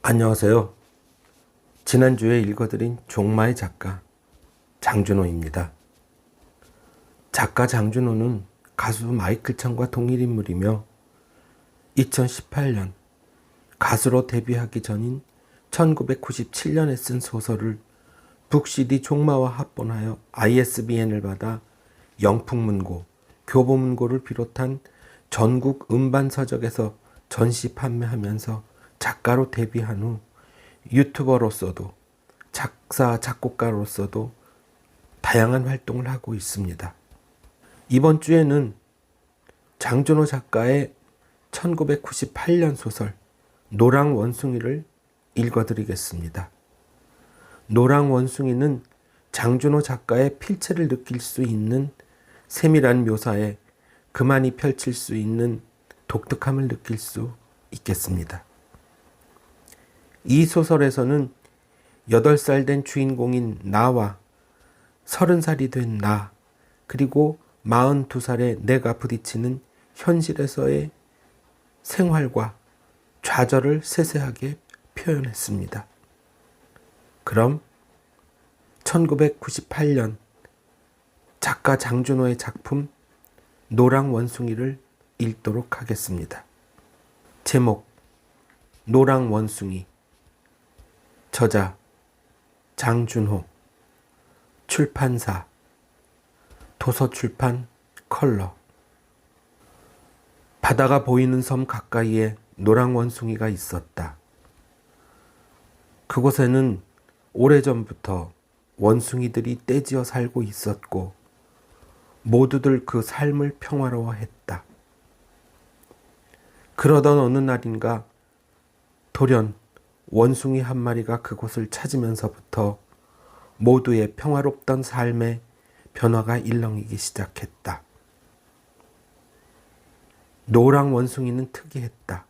안녕하세요. 지난주에 읽어드린 종마의 작가 장준호입니다. 작가 장준호는 가수 마이클 창과 동일 인물이며 2018년 가수로 데뷔하기 전인 1997년에 쓴 소설을 북CD 종마와 합본하여 ISBN을 받아 영풍문고, 교보문고를 비롯한 전국 음반서적에서 전시 판매하면서 작가로 데뷔한 후 유튜버로서도 작사, 작곡가로서도 다양한 활동을 하고 있습니다. 이번 주에는 장준호 작가의 1998년 소설 노랑 원숭이를 읽어드리겠습니다. 노랑 원숭이는 장준호 작가의 필체를 느낄 수 있는 세밀한 묘사에 그만이 펼칠 수 있는 독특함을 느낄 수 있겠습니다. 이 소설에서는 8살 된 주인공인 나와 30살이 된 나, 그리고 42살의 내가 부딪히는 현실에서의 생활과 좌절을 세세하게 표현했습니다. 그럼 1998년 작가 장준호의 작품 노랑 원숭이를 읽도록 하겠습니다. 제목 노랑 원숭이, 저자 장준호, 출판사 도서출판 컬러. 바다가 보이는 섬 가까이에 노랑 원숭이가 있었다. 그곳에는 오래전부터 원숭이들이 떼지어 살고 있었고 모두들 그 삶을 평화로워했다. 그러던 어느 날인가 돌연 원숭이 한 마리가 그곳을 찾으면서부터 모두의 평화롭던 삶에 변화가 일렁이기 시작했다. 노랑 원숭이는 특이했다.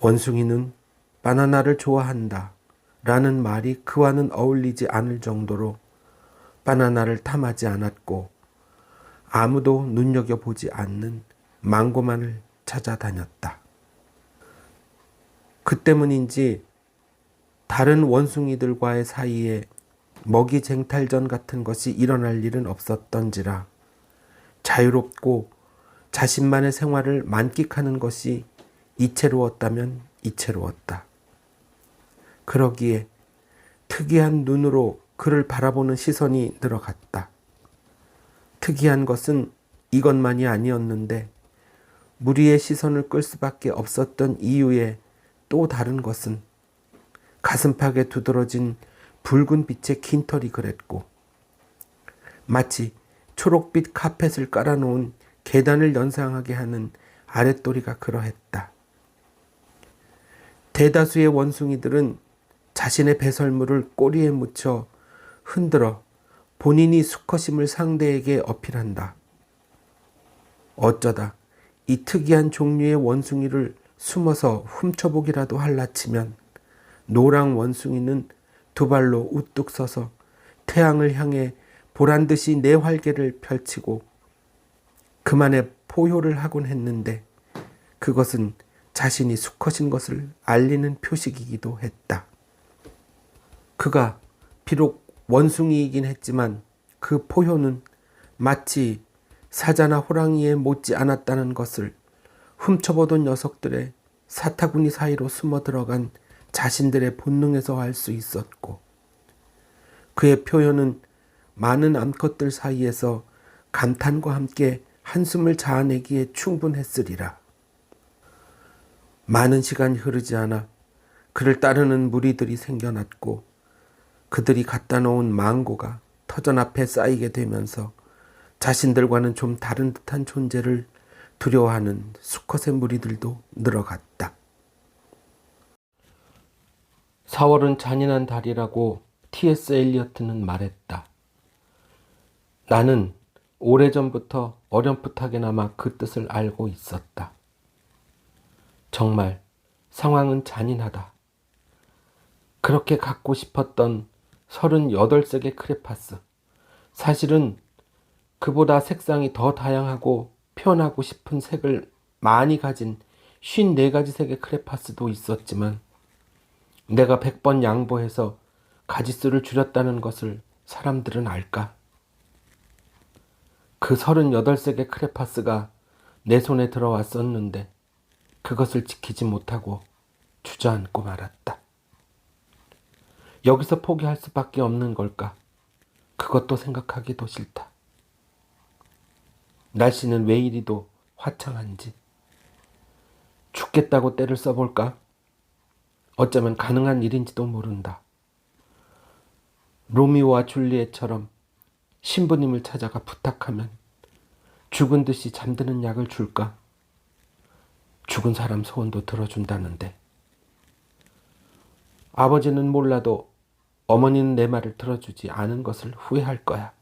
원숭이는 바나나를 좋아한다 라는 말이 그와는 어울리지 않을 정도로 바나나를 탐하지 않았고 아무도 눈여겨보지 않는 망고만을 찾아다녔다. 그 때문인지 다른 원숭이들과의 사이에 먹이 쟁탈전 같은 것이 일어날 일은 없었던지라 자유롭고 자신만의 생활을 만끽하는 것이 이채로웠다면 이채로웠다. 그러기에 특이한 눈으로 그를 바라보는 시선이 늘어갔다. 특이한 것은 이것만이 아니었는데 무리의 시선을 끌 수밖에 없었던 이유에 또 다른 것은 가슴팍에 두드러진 붉은 빛의 깃털이 그랬고 마치 초록빛 카펫을 깔아놓은 계단을 연상하게 하는 아랫도리가 그러했다. 대다수의 원숭이들은 자신의 배설물을 꼬리에 묻혀 흔들어 본인이 수컷임을 상대에게 어필한다. 어쩌다 이 특이한 종류의 원숭이를 숨어서 훔쳐보기라도 할라치면 노랑 원숭이는 두 발로 우뚝 서서 태양을 향해 보란듯이 네 활개를 펼치고 그만의 포효를 하곤 했는데 그것은 자신이 수컷인 것을 알리는 표식이기도 했다. 그가 비록 원숭이이긴 했지만 그 포효는 마치 사자나 호랑이에 못지 않았다는 것을 훔쳐보던 녀석들의 사타구니 사이로 숨어 들어간 자신들의 본능에서 알 수 있었고 그의 표현은 많은 암컷들 사이에서 감탄과 함께 한숨을 자아내기에 충분했으리라. 많은 시간이 흐르지 않아 그를 따르는 무리들이 생겨났고 그들이 갖다 놓은 망고가 터전 앞에 쌓이게 되면서 자신들과는 좀 다른 듯한 존재를 두려워하는 수컷의 무리들도 늘어갔다. 4월은 잔인한 달이라고 T.S. 엘리어트는 말했다. 나는 오래전부터 어렴풋하게나마 그 뜻을 알고 있었다. 정말 상황은 잔인하다. 그렇게 갖고 싶었던 38색의 크레파스. 사실은 그보다 색상이 더 다양하고 표현하고 싶은 색을 많이 가진 54가지 색의 크레파스도 있었지만 내가 100번 양보해서 가짓수를 줄였다는 것을 사람들은 알까? 그 38색의 크레파스가 내 손에 들어왔었는데 그것을 지키지 못하고 주저앉고 말았다. 여기서 포기할 수밖에 없는 걸까? 그것도 생각하기도 싫다. 날씨는 왜 이리도 화창한지. 죽겠다고 때를 써볼까? 어쩌면 가능한 일인지도 모른다. 로미오와 줄리엣처럼 신부님을 찾아가 부탁하면 죽은 듯이 잠드는 약을 줄까? 죽은 사람 소원도 들어준다는데. 아버지는 몰라도 어머니는 내 말을 들어주지 않은 것을 후회할 거야.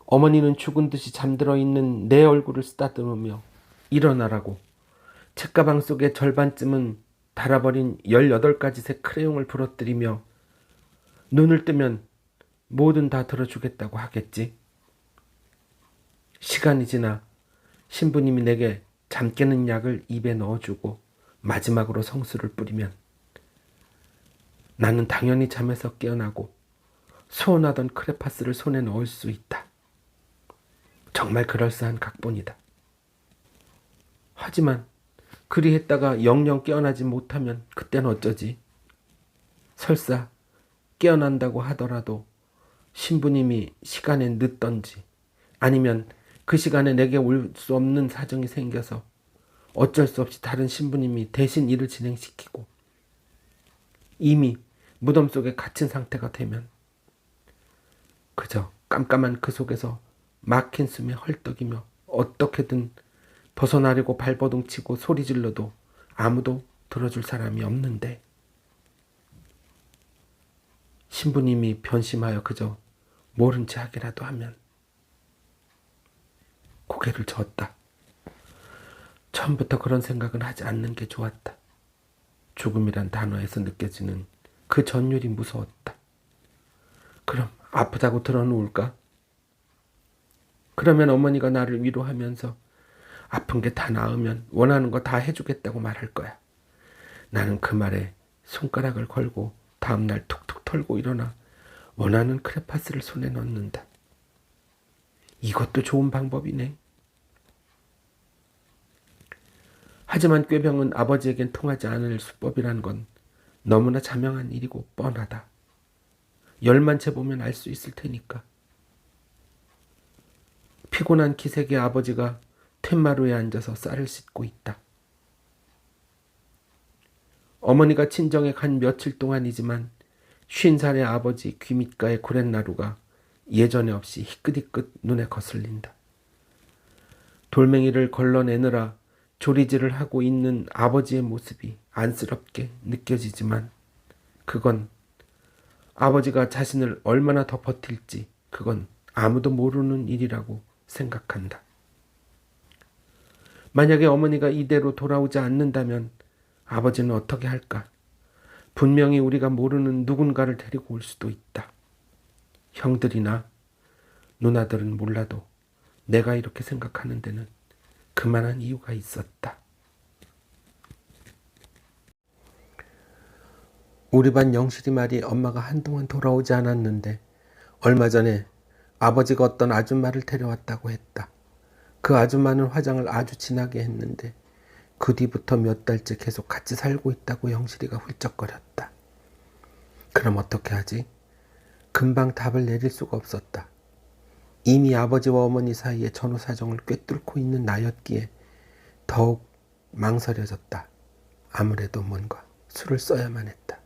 어머니는 죽은 듯이 잠들어 있는 내 얼굴을 쓰다듬으며 일어나라고 책가방 속의 절반쯤은 닳아버린 18가지 색 크레용을 부러뜨리며 눈을 뜨면 뭐든 다 들어주겠다고 하겠지. 시간이 지나 신부님이 내게 잠 깨는 약을 입에 넣어주고 마지막으로 성수를 뿌리면 나는 당연히 잠에서 깨어나고 소원하던 크레파스를 손에 넣을 수 있다. 정말 그럴싸한 각본이다. 하지만 그리했다가 영영 깨어나지 못하면 그땐 어쩌지? 설사 깨어난다고 하더라도 신부님이 시간에 늦던지 아니면 그 시간에 내게 올 수 없는 사정이 생겨서 어쩔 수 없이 다른 신부님이 대신 일을 진행시키고 이미 무덤 속에 갇힌 상태가 되면 그저 깜깜한 그 속에서 막힌 숨에 헐떡이며 어떻게든 벗어나려고 발버둥 치고 소리 질러도 아무도 들어줄 사람이 없는데 신부님이 변심하여 그저 모른 체 하기라도 하면 고개를 저었다. 처음부터 그런 생각은 하지 않는 게 좋았다. 죽음이란 단어에서 느껴지는 그 전율이 무서웠다. 그럼 아프다고 드러누울까? 그러면 어머니가 나를 위로하면서 아픈 게 다 나으면 원하는 거 다 해주겠다고 말할 거야. 나는 그 말에 손가락을 걸고 다음날 툭툭 털고 일어나 원하는 크레파스를 손에 넣는다. 이것도 좋은 방법이네. 하지만 꾀병은 아버지에겐 통하지 않을 수법이란 건 너무나 자명한 일이고 뻔하다. 열만 채보면 알 수 있을 테니까. 피곤한 기색의 아버지가 툇마루에 앉아서 쌀을 씻고 있다. 어머니가 친정에 간 며칠 동안이지만 50살의 아버지 귀밑가의 구렛나루가 예전에 없이 희끗희끗 눈에 거슬린다. 돌멩이를 걸러내느라 조리질을 하고 있는 아버지의 모습이 안쓰럽게 느껴지지만 그건 아버지가 자신을 얼마나 더 버틸지 그건 아무도 모르는 일이라고 생각한다. 만약에 어머니가 이대로 돌아오지 않는다면 아버지는 어떻게 할까? 분명히 우리가 모르는 누군가를 데리고 올 수도 있다. 형들이나 누나들은 몰라도 내가 이렇게 생각하는 데는 그만한 이유가 있었다. 우리 반 영실이 말이 엄마가 한동안 돌아오지 않았는데 얼마 전에 아버지가 어떤 아줌마를 데려왔다고 했다. 그 아줌마는 화장을 아주 진하게 했는데 그 뒤부터 몇 달째 계속 같이 살고 있다고 영실이가 훌쩍거렸다. 그럼 어떻게 하지? 금방 답을 내릴 수가 없었다. 이미 아버지와 어머니 사이에 전후 사정을 꿰뚫고 있는 나였기에 더욱 망설여졌다. 아무래도 뭔가 수를 써야만 했다.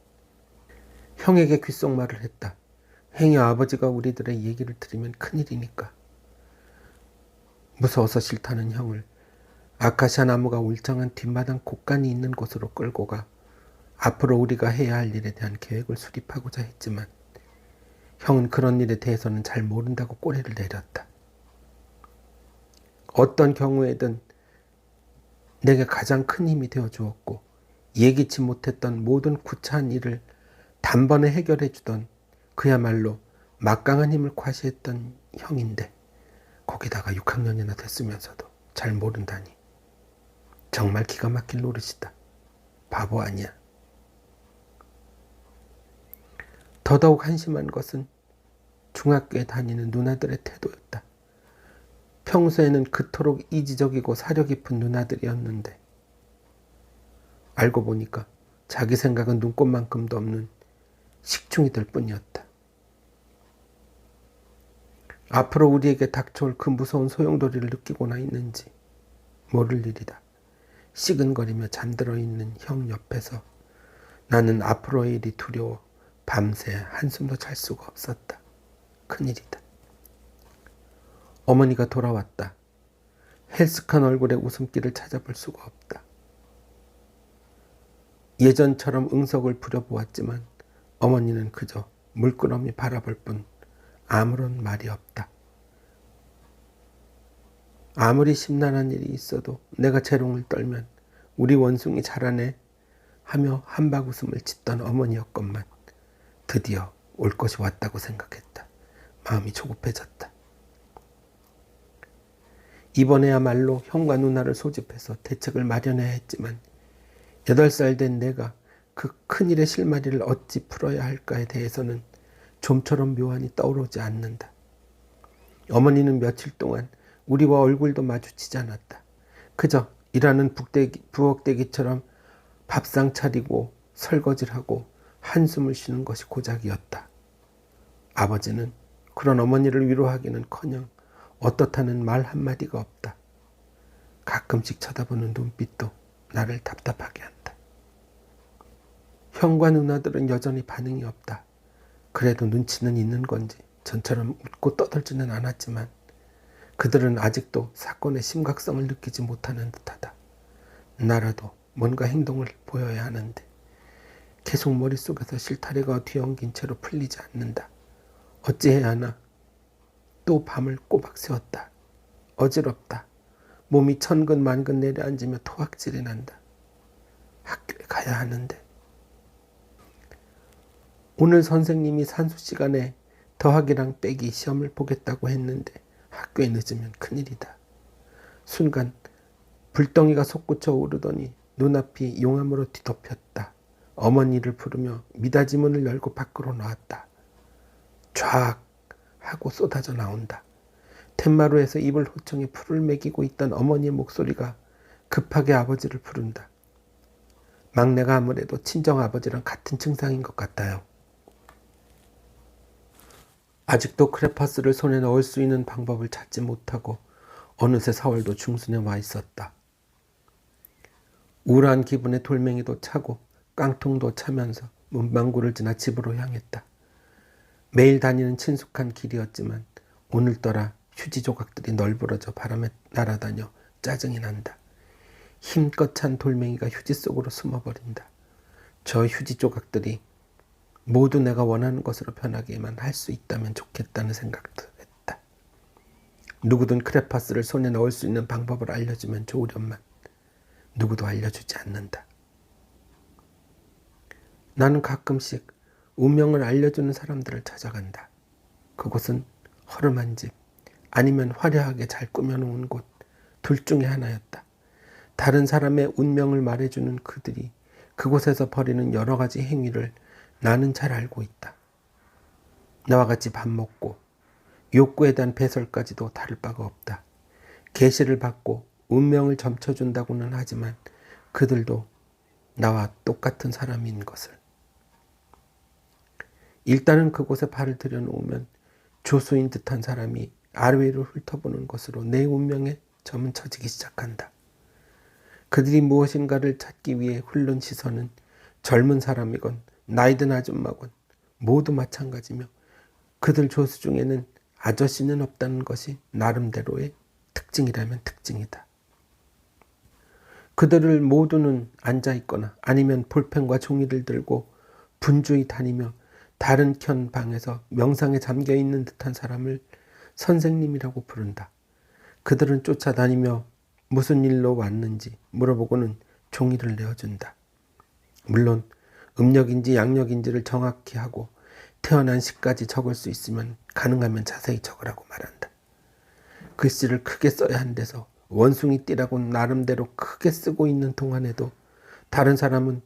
형에게 귓속말을 했다. 행여 아버지가 우리들의 얘기를 들으면 큰일이니까. 무서워서 싫다는 형을 아카시아 나무가 울창한 뒷마당 곳간이 있는 곳으로 끌고 가 앞으로 우리가 해야 할 일에 대한 계획을 수립하고자 했지만 형은 그런 일에 대해서는 잘 모른다고 꼬리를 내렸다. 어떤 경우에든 내게 가장 큰 힘이 되어 주었고 예기치 못했던 모든 구차한 일을 단번에 해결해 주던 그야말로 막강한 힘을 과시했던 형인데 거기다가 6학년이나 됐으면서도 잘 모른다니. 정말 기가 막힐 노릇이다. 바보 아니야. 더더욱 한심한 것은 중학교에 다니는 누나들의 태도였다. 평소에는 그토록 이지적이고 사려 깊은 누나들이었는데 알고 보니까 자기 생각은 눈꽃만큼도 없는 식충이들 뿐이었다. 앞으로 우리에게 닥쳐올 그 무서운 소용돌이를 느끼고나 있는지 모를 일이다. 시근거리며 잠들어 있는 형 옆에서 나는 앞으로의 일이 두려워 밤새 한숨도 잘 수가 없었다. 큰일이다. 어머니가 돌아왔다. 헬스칸 얼굴에 웃음기를 찾아볼 수가 없다. 예전처럼 응석을 부려보았지만 어머니는 그저 물끄러미 바라볼 뿐 아무런 말이 없다. 아무리 심란한 일이 있어도 내가 재롱을 떨면 우리 원숭이 잘하네 하며 한박 웃음을 짓던 어머니였건만 드디어 올 것이 왔다고 생각했다. 마음이 조급해졌다. 이번에야말로 형과 누나를 소집해서 대책을 마련해야 했지만 8살 된 내가 그 큰일의 실마리를 어찌 풀어야 할까에 대해서는 좀처럼 묘안이 떠오르지 않는다. 어머니는 며칠 동안 우리와 얼굴도 마주치지 않았다. 그저 일하는 부엌대기처럼 밥상 차리고 설거지를 하고 한숨을 쉬는 것이 고작이었다. 아버지는 그런 어머니를 위로하기는커녕 어떻다는 말 한마디가 없다. 가끔씩 쳐다보는 눈빛도 나를 답답하게 한다. 형과 누나들은 여전히 반응이 없다. 그래도 눈치는 있는 건지 전처럼 웃고 떠들지는 않았지만 그들은 아직도 사건의 심각성을 느끼지 못하는 듯하다. 나라도 뭔가 행동을 보여야 하는데 계속 머릿속에서 실타래가 뒤엉긴 채로 풀리지 않는다. 어찌해야 하나? 또 밤을 꼬박 새웠다. 어지럽다. 몸이 천근만근 내려앉으며 토악질이 난다. 학교에 가야 하는데. 오늘 선생님이 산수 시간에 더하기랑 빼기 시험을 보겠다고 했는데 학교에 늦으면 큰일이다. 순간 불덩이가 솟구쳐 오르더니 눈앞이 용암으로 뒤덮였다. 어머니를 부르며 미닫이 문을 열고 밖으로 나왔다. 쫙 하고 쏟아져 나온다. 툇마루에서 입을 호청해 풀을 먹이고 있던 어머니의 목소리가 급하게 아버지를 부른다. 막내가 아무래도 친정아버지랑 같은 증상인 것 같아요. 아직도 크레파스를 손에 넣을 수 있는 방법을 찾지 못하고 어느새 4월도 중순에 와 있었다. 우울한 기분에 돌멩이도 차고 깡통도 차면서 문방구를 지나 집으로 향했다. 매일 다니는 친숙한 길이었지만 오늘따라 휴지 조각들이 널브러져 바람에 날아다녀 짜증이 난다. 힘껏 찬 돌멩이가 휴지 속으로 숨어버린다. 저 휴지 조각들이 모두 내가 원하는 것으로 변하게만 할 수 있다면 좋겠다는 생각도 했다. 누구든 크레파스를 손에 넣을 수 있는 방법을 알려주면 좋으련만 누구도 알려주지 않는다. 나는 가끔씩 운명을 알려주는 사람들을 찾아간다. 그곳은 허름한 집 아니면 화려하게 잘 꾸며놓은 곳 둘 중에 하나였다. 다른 사람의 운명을 말해주는 그들이 그곳에서 벌이는 여러 가지 행위를 나는 잘 알고 있다. 나와 같이 밥 먹고 욕구에 대한 배설까지도 다를 바가 없다. 계시를 받고 운명을 점쳐준다고는 하지만 그들도 나와 똑같은 사람인 것을. 일단은 그곳에 발을 들여놓으면 조수인 듯한 사람이 아래위로 훑어보는 것으로 내 운명에 점은 쳐지기 시작한다. 그들이 무엇인가를 찾기 위해 훑는 시선은 젊은 사람이건 나이든 아줌마건 모두 마찬가지며 그들 조수 중에는 아저씨는 없다는 것이 나름대로의 특징이라면 특징이다. 그들을 모두는 앉아있거나 아니면 볼펜과 종이를 들고 분주히 다니며 다른 켠 방에서 명상에 잠겨있는 듯한 사람을 선생님이라고 부른다. 그들은 쫓아다니며 무슨 일로 왔는지 물어보고는 종이를 내어준다. 물론 음력인지 양력인지를 정확히 하고 태어난 시까지 적을 수 있으면 가능하면 자세히 적으라고 말한다. 글씨를 크게 써야 한대서 원숭이띠라고 나름대로 크게 쓰고 있는 동안에도 다른 사람은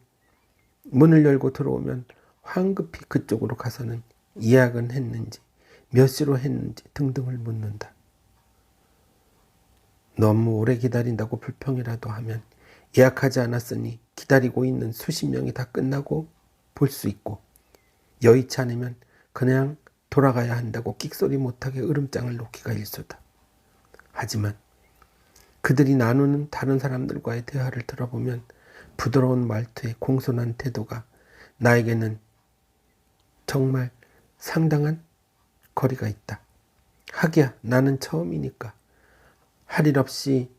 문을 열고 들어오면 황급히 그쪽으로 가서는 예약은 했는지 몇 시로 했는지 등등을 묻는다. 너무 오래 기다린다고 불평이라도 하면 예약하지 않았으니 기다리고 있는 수십 명이 다 끝나고 볼 수 있고, 여의치 않으면 그냥 돌아가야 한다고 끽소리 못하게 으름장을 놓기가 일쑤다. 하지만 그들이 나누는 다른 사람들과의 대화를 들어보면 부드러운 말투에 공손한 태도가 나에게는 정말 상당한 거리가 있다. 하기야 나는 처음이니까 할 일 없이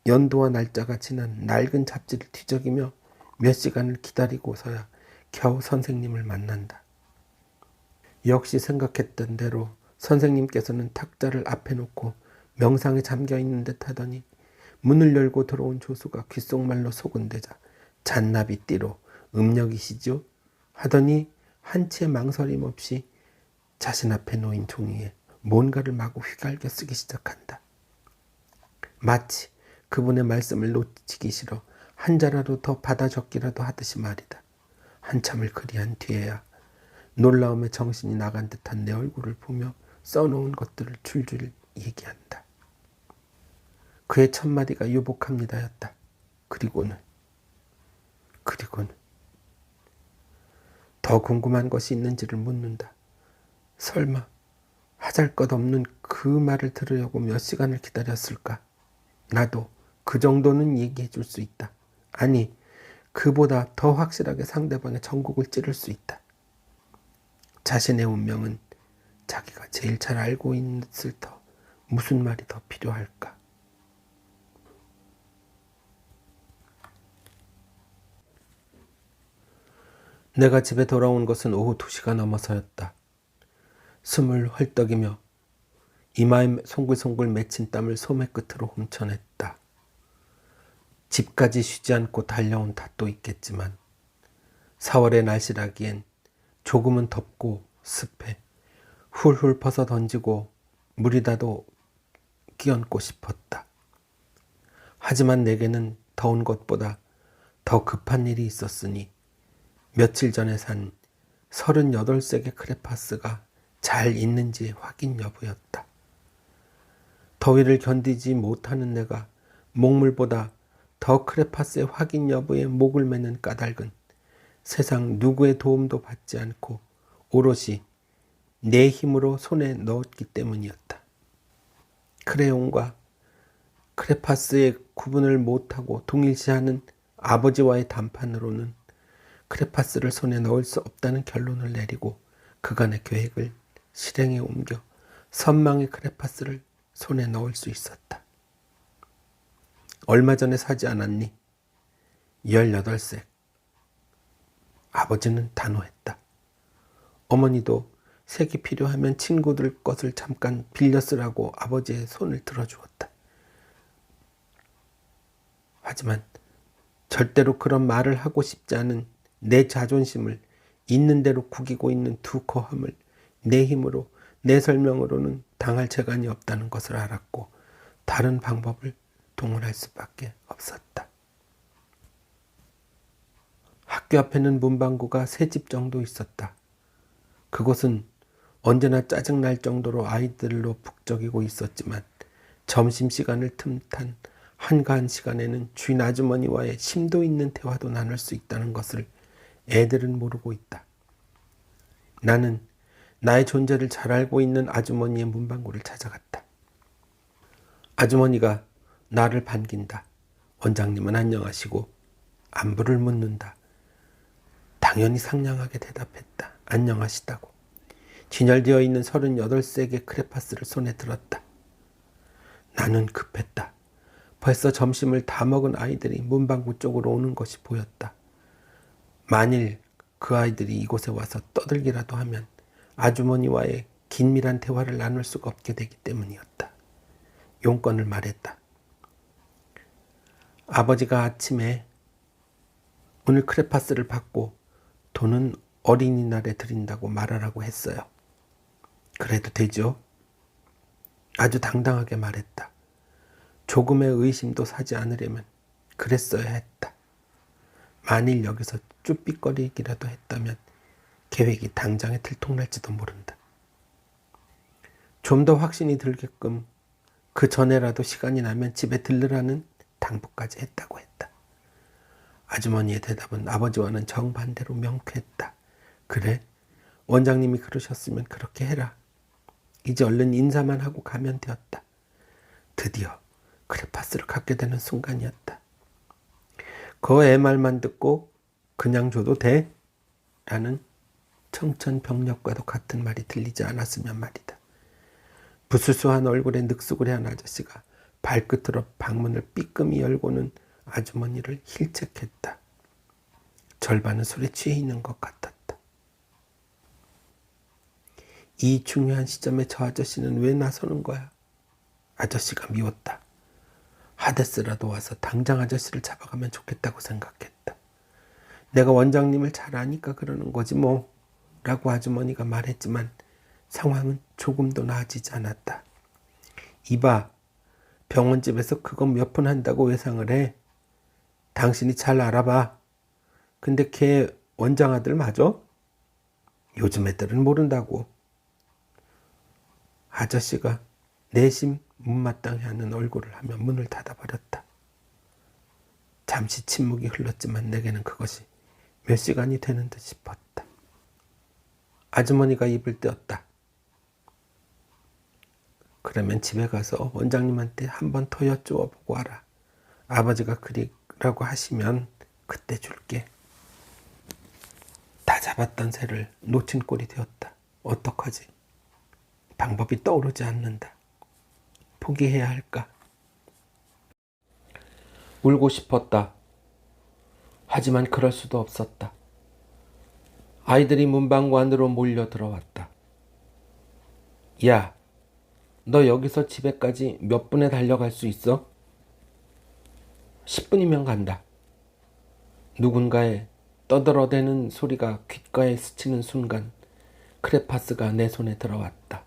연도와 날짜가 지난 낡은 잡지를 뒤적이며 몇 시간을 기다리고서야 겨우 선생님을 만난다. 역시 생각했던 대로 선생님께서는 탁자를 앞에 놓고 명상에 잠겨 있는 듯 하더니 문을 열고 들어온 조수가 귓속말로 소근대자 잔나비띠로 음력이시죠? 하더니 한치의 망설임 없이 자신 앞에 놓인 종이에 뭔가를 마구 휘갈겨 쓰기 시작한다. 마치 그분의 말씀을 놓치기 싫어 한 자라로 더 받아 적기라도 하듯이 말이다. 한참을 그리한 뒤에야 놀라움에 정신이 나간 듯한 내 얼굴을 보며 써놓은 것들을 줄줄 얘기한다. 그의 첫마디가 유복합니다였다. 그리고는 더 궁금한 것이 있는지를 묻는다. 설마 하잘것없는 그 말을 들으려고 몇 시간을 기다렸을까? 나도 그 정도는 얘기해 줄 수 있다. 아니, 그보다 더 확실하게 상대방의 전곡을 찌를 수 있다. 자신의 운명은 자기가 제일 잘 알고 있을 터 무슨 말이 더 필요할까? 내가 집에 돌아온 것은 오후 2시가 넘어서였다. 숨을 헐떡이며 이마에 송글송글 맺힌 땀을 소매 끝으로 훔쳐냈다. 집까지 쉬지 않고 달려온 탓도 있겠지만 4월의 날씨라기엔 조금은 덥고 습해 훌훌 퍼서 던지고 물이라도 끼얹고 싶었다. 하지만 내게는 더운 것보다 더 급한 일이 있었으니 며칠 전에 산 38색의 크레파스가 잘 있는지 확인 여부였다. 더위를 견디지 못하는 내가 목물보다 더 크레파스의 확인 여부에 목을 매는 까닭은 세상 누구의 도움도 받지 않고 오롯이 내 힘으로 손에 넣었기 때문이었다. 크레용과 크레파스의 구분을 못하고 동일시하는 아버지와의談판으로는 크레파스를 손에 넣을 수 없다는 결론을 내리고 그간의 계획을 실행에 옮겨 선망의 크레파스를 손에 넣을 수 있었다. 얼마 전에 사지 않았니? 18색. 아버지는 단호했다. 어머니도 색이 필요하면 친구들 것을 잠깐 빌려 쓰라고 아버지의 손을 들어주었다. 하지만 절대로 그런 말을 하고 싶지 않은 내 자존심을 있는 대로 구기고 있는 두 코함을 내 힘으로 내 설명으로는 당할 재간이 없다는 것을 알았고 다른 방법을 동원할 수밖에 없었다. 학교 앞에는 문방구가 3집 정도 있었다. 그곳은 언제나 짜증날 정도로 아이들로 북적이고 있었지만 점심시간을 틈탄 한가한 시간에는 주인 아주머니와의 심도 있는 대화도 나눌 수 있다는 것을 애들은 모르고 있다. 나는 나의 존재를 잘 알고 있는 아주머니의 문방구를 찾아갔다. 아주머니가 나를 반긴다. 원장님은 안녕하시고 안부를 묻는다. 당연히 상냥하게 대답했다. 안녕하시다고. 진열되어 있는 38색의 크레파스를 손에 들었다. 나는 급했다. 벌써 점심을 다 먹은 아이들이 문방구 쪽으로 오는 것이 보였다. 만일 그 아이들이 이곳에 와서 떠들기라도 하면 아주머니와의 긴밀한 대화를 나눌 수가 없게 되기 때문이었다. 용건을 말했다. 아버지가 아침에 오늘 크레파스를 받고 돈은 어린이날에 드린다고 말하라고 했어요. 그래도 되죠? 아주 당당하게 말했다. 조금의 의심도 사지 않으려면 그랬어야 했다. 만일 여기서 쭈삣거리기라도 했다면 계획이 당장에 들통날지도 모른다. 좀 더 확신이 들게끔 그 전에라도 시간이 나면 집에 들르라는 당부까지 했다고 했다. 아주머니의 대답은 아버지와는 정반대로 명쾌했다. 그래? 원장님이 그러셨으면 그렇게 해라. 이제 얼른 인사만 하고 가면 되었다. 드디어 크레파스를 갖게 되는 순간이었다. 그 애 말만 듣고 그냥 줘도 돼? 라는 청천벽력과도 같은 말이 들리지 않았으면 말이다. 부수수한 얼굴에 늑수구레한 아저씨가 발끝으로 방문을 삐끔히 열고는 아주머니를 힐책했다. 절반은 술에 취해 있는 것 같았다. 이 중요한 시점에 저 아저씨는 왜 나서는 거야? 아저씨가 미웠다. 하데스라도 와서 당장 아저씨를 잡아가면 좋겠다고 생각했다. 내가 원장님을 잘 아니까 그러는 거지 뭐 라고 아주머니가 말했지만 상황은 조금도 나아지지 않았다. 이봐, 병원집에서 그거 몇 푼 한다고 외상을 해? 당신이 잘 알아봐. 근데 걔 원장 아들 맞아? 요즘 애들은 모른다고. 아저씨가 내심 못마땅해하는 얼굴을 하며 문을 닫아버렸다. 잠시 침묵이 흘렀지만 내게는 그것이 몇 시간이 되는 듯 싶었다. 아주머니가 입을 떼었다. 그러면 집에 가서 원장님한테 한 번 더 여쭈어보고 와라. 아버지가 그리라고 하시면 그때 줄게. 다 잡았던 새를 놓친 꼴이 되었다. 어떡하지? 방법이 떠오르지 않는다. 포기해야 할까? 울고 싶었다. 하지만 그럴 수도 없었다. 아이들이 문방구 안으로 몰려 들어왔다. 야, 너 여기서 집에까지 몇 분에 달려갈 수 있어? 10분이면 간다. 누군가의 떠들어대는 소리가 귓가에 스치는 순간 크레파스가 내 손에 들어왔다.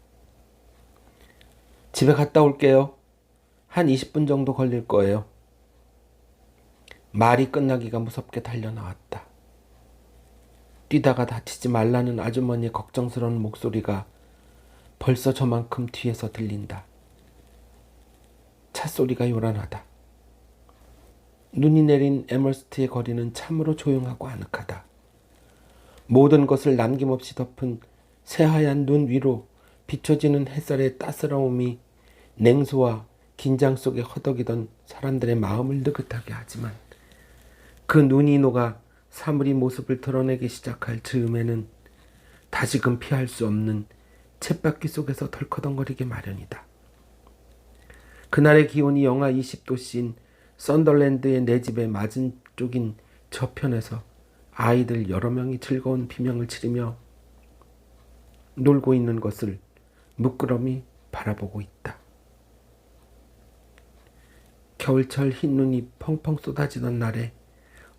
집에 갔다 올게요. 한 20분 정도 걸릴 거예요. 말이 끝나기가 무섭게 달려나왔다. 뛰다가 다치지 말라는 아주머니의 걱정스러운 목소리가 벌써 저만큼 뒤에서 들린다. 찻소리가 요란하다. 눈이 내린 에머스트의 거리는 참으로 조용하고 아늑하다. 모든 것을 남김없이 덮은 새하얀 눈 위로 비춰지는 햇살의 따스러움이 냉소와 긴장 속에 허덕이던 사람들의 마음을 느긋하게 하지만 그 눈이 녹아 사물이 모습을 드러내기 시작할 즈음에는 다시금 피할 수 없는 쳇바퀴 속에서 덜커덩거리게 마련이다. 그날의 기온이 영하 20도씨인 썬덜랜드의 내 집의 맞은 쪽인 저편에서 아이들 여러 명이 즐거운 비명을 지르며 놀고 있는 것을 물끄러미 바라보고 있다. 겨울철 흰 눈이 펑펑 쏟아지던 날에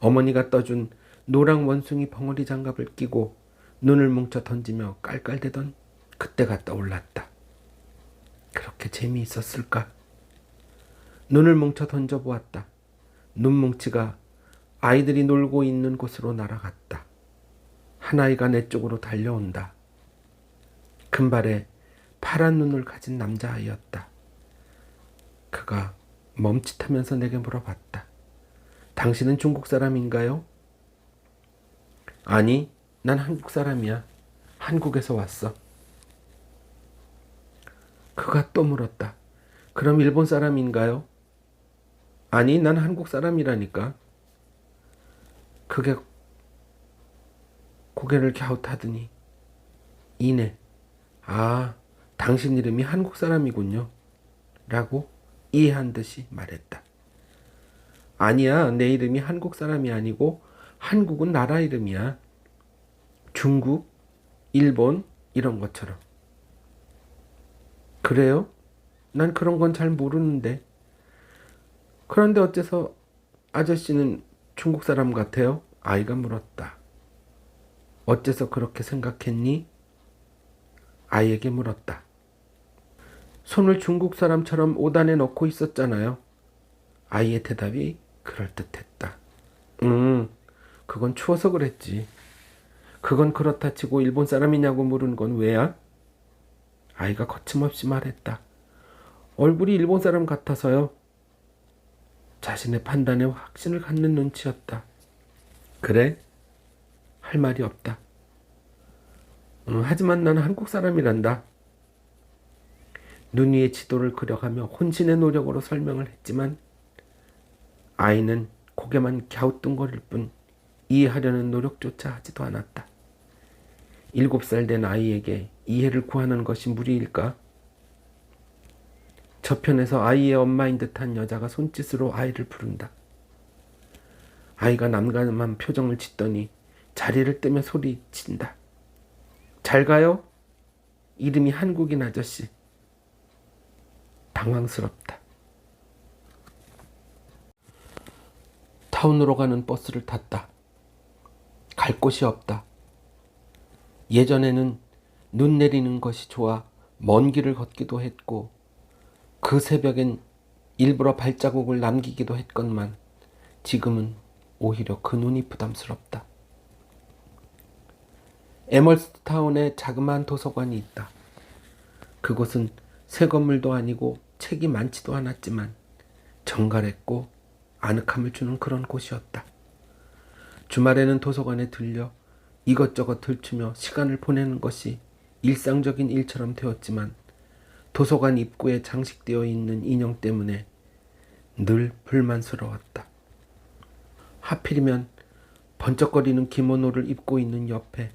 어머니가 떠준 노랑 원숭이 벙어리 장갑을 끼고 눈을 뭉쳐 던지며 깔깔대던 그때가 떠올랐다. 그렇게 재미있었을까? 눈을 뭉쳐 던져보았다. 눈뭉치가 아이들이 놀고 있는 곳으로 날아갔다. 한 아이가 내 쪽으로 달려온다. 금발에 파란 눈을 가진 남자아이였다. 그가 멈칫하면서 내게 물어봤다. 당신은 중국 사람인가요? 아니, 난 한국 사람이야. 한국에서 왔어. 그가 또 물었다. 그럼 일본 사람인가요? 아니, 난 한국 사람이라니까. 그게 고개를 갸웃하더니 이내 아, 당신 이름이 한국 사람이군요. 라고 이해한 듯이 말했다. 아니야, 내 이름이 한국 사람이 아니고 한국은 나라 이름이야. 중국, 일본 이런 것처럼. 그래요? 난 그런 건 잘 모르는데. 그런데 어째서 아저씨는 중국 사람 같아요? 아이가 물었다. 어째서 그렇게 생각했니? 아이에게 물었다. 손을 중국 사람처럼 오단에 넣고 있었잖아요. 아이의 대답이 그럴듯했다. 그건 추워서 그랬지. 그건 그렇다 치고 일본 사람이냐고 물은 건 왜야? 아이가 거침없이 말했다. 얼굴이 일본 사람 같아서요. 자신의 판단에 확신을 갖는 눈치였다. 그래? 할 말이 없다. 하지만 나는 한국 사람이란다. 눈 위에 지도를 그려가며 혼신의 노력으로 설명을 했지만 아이는 고개만 갸우뚱거릴 뿐 이해하려는 노력조차 하지도 않았다. 7살 된 아이에게 이해를 구하는 것이 무리일까? 저편에서 아이의 엄마인 듯한 여자가 손짓으로 아이를 부른다. 아이가 난감한 표정을 짓더니 자리를 뜨며 소리친다. 잘 가요? 이름이 한국인 아저씨. 당황스럽다. 타운으로 가는 버스를 탔다. 갈 곳이 없다. 예전에는 눈 내리는 것이 좋아 먼 길을 걷기도 했고 그 새벽엔 일부러 발자국을 남기기도 했건만 지금은 오히려 그 눈이 부담스럽다. 에멀스타운에 자그마한 도서관이 있다. 그곳은 새 건물도 아니고 책이 많지도 않았지만 정갈했고 아늑함을 주는 그런 곳이었다. 주말에는 도서관에 들려 이것저것 들추며 시간을 보내는 것이 일상적인 일처럼 되었지만 도서관 입구에 장식되어 있는 인형 때문에 늘 불만스러웠다. 하필이면 번쩍거리는 기모노를 입고 있는 옆에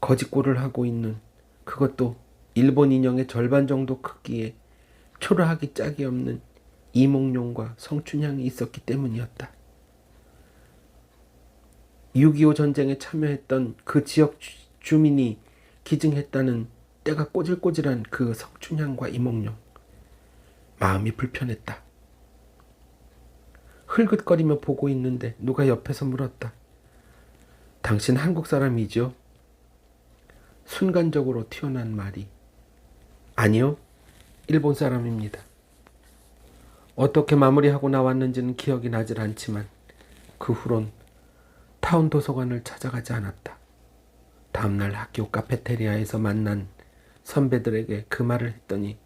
거짓골을 하고 있는 그것도 일본 인형의 절반 정도 크기에 초라하기 짝이 없는 이몽룡과 성춘향이 있었기 때문이었다. 6.25 전쟁에 참여했던 그 지역 주민이 기증했다는 때가 꼬질꼬질한 그 성춘향과 이몽룡. 마음이 불편했다. 흘긋거리며 보고 있는데 누가 옆에서 물었다. 당신 한국 사람이죠? 순간적으로 튀어난 말이 아니요, 일본 사람입니다. 어떻게 마무리하고 나왔는지는 기억이 나질 않지만 그 후론 타운 도서관을 찾아가지 않았다. 다음날 학교 카페테리아에서 만난 선배들에게 그 말을 했더니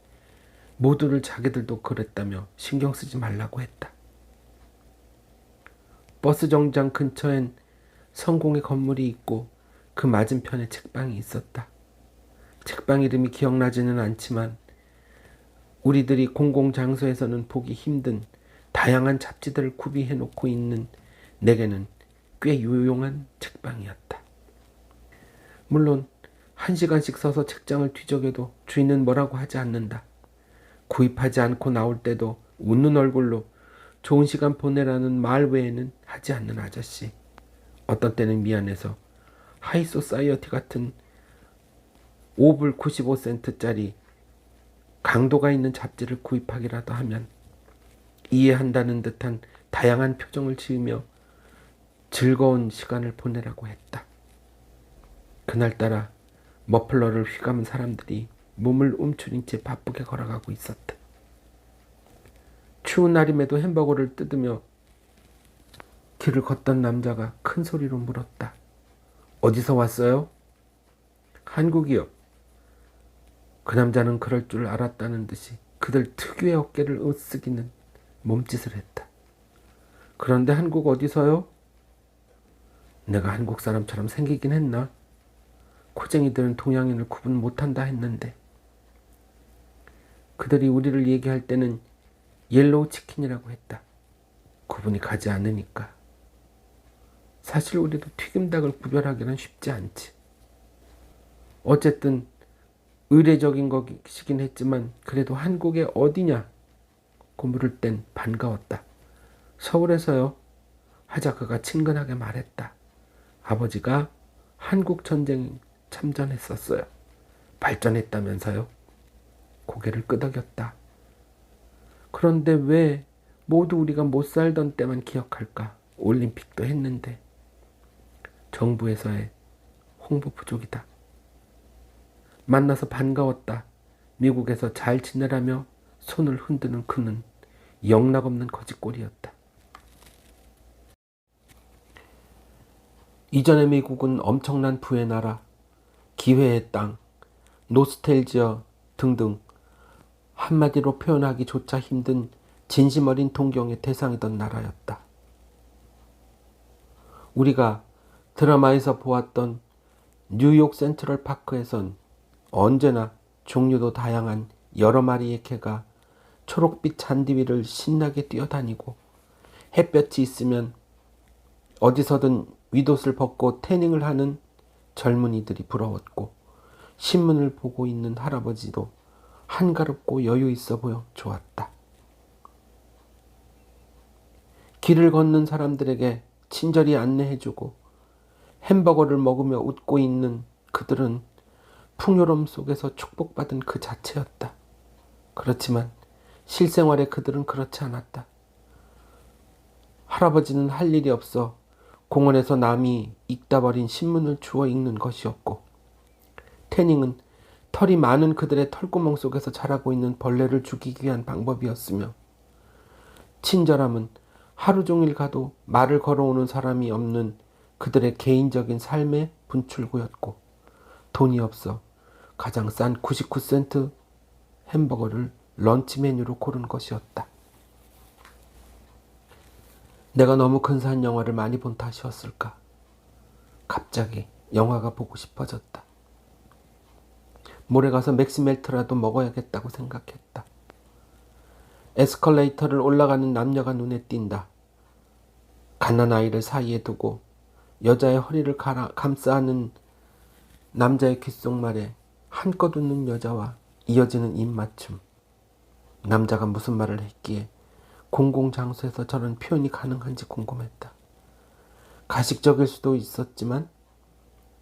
모두를 자기들도 그랬다며 신경 쓰지 말라고 했다. 버스 정류장 근처엔 성공의 건물이 있고 그 맞은편에 책방이 있었다. 책방 이름이 기억나지는 않지만 우리들이 공공장소에서는 보기 힘든 다양한 잡지들을 구비해 놓고 있는 내게는 꽤 유용한 책방이었다. 물론 1시간씩 서서 책장을 뒤적여도 주인은 뭐라고 하지 않는다. 구입하지 않고 나올 때도 웃는 얼굴로 좋은 시간 보내라는 말 외에는 하지 않는 아저씨. 어떤 때는 미안해서 하이소사이어티 같은 5불 95센트짜리 강도가 있는 잡지를 구입하기라도 하면 이해한다는 듯한 다양한 표정을 지으며 즐거운 시간을 보내라고 했다. 그날따라 머플러를 휘감은 사람들이 몸을 움츠린 채 바쁘게 걸어가고 있었다. 추운 날임에도 햄버거를 뜯으며 길을 걷던 남자가 큰 소리로 물었다. 어디서 왔어요? 한국이요. 그 남자는 그럴 줄 알았다는 듯이 그들 특유의 어깨를 으쓱이는 몸짓을 했다. 그런데 한국 어디서요? 내가 한국 사람처럼 생기긴 했나? 코쟁이들은 동양인을 구분 못한다 했는데 그들이 우리를 얘기할 때는 옐로우 치킨이라고 했다. 구분이 가지 않으니까. 사실 우리도 튀김닭을 구별하기는 쉽지 않지. 어쨌든 의례적인 것이긴 했지만 그래도 한국에 어디냐고 물을 땐 반가웠다. 서울에서요. 하자 그가 친근하게 말했다. 아버지가 한국 전쟁에 참전했었어요. 발전했다면서요. 고개를 끄덕였다. 그런데 왜 모두 우리가 못 살던 때만 기억할까? 올림픽도 했는데. 정부에서의 홍보 부족이다. 만나서 반가웠다. 미국에서 잘 지내라며 손을 흔드는 그는 영락없는 거짓골이었다. 이전의 미국은 엄청난 부의 나라, 기회의 땅, 노스텔지어 등등 한마디로 표현하기조차 힘든 진심 어린 동경의 대상이던 나라였다. 우리가 드라마에서 보았던 뉴욕 센트럴 파크에선 언제나 종류도 다양한 여러 마리의 개가 초록빛 잔디 위를 신나게 뛰어다니고 햇볕이 있으면 어디서든 윗옷을 벗고 태닝을 하는 젊은이들이 부러웠고 신문을 보고 있는 할아버지도 한가롭고 여유 있어 보여 좋았다. 길을 걷는 사람들에게 친절히 안내해주고 햄버거를 먹으며 웃고 있는 그들은 풍요로움 속에서 축복받은 그 자체였다. 그렇지만 실생활에 그들은 그렇지 않았다. 할아버지는 할 일이 없어 공원에서 남이 읽다 버린 신문을 주워 읽는 것이었고, 태닝은 털이 많은 그들의 털구멍 속에서 자라고 있는 벌레를 죽이기 위한 방법이었으며, 친절함은 하루 종일 가도 말을 걸어오는 사람이 없는 그들의 개인적인 삶의 분출구였고, 돈이 없어 가장 싼 99센트 햄버거를 런치 메뉴로 고른 것이었다. 내가 너무 근사한 영화를 많이 본 탓이었을까? 갑자기 영화가 보고 싶어졌다. 모레 가서 맥시멜트라도 먹어야겠다고 생각했다. 에스컬레이터를 올라가는 남녀가 눈에 띈다. 갓난아이를 사이에 두고 여자의 허리를 감싸 안은 남자의 귓속말에 한껏 웃는 여자와 이어지는 입맞춤. 남자가 무슨 말을 했기에 공공장소에서 저런 표현이 가능한지 궁금했다. 가식적일 수도 있었지만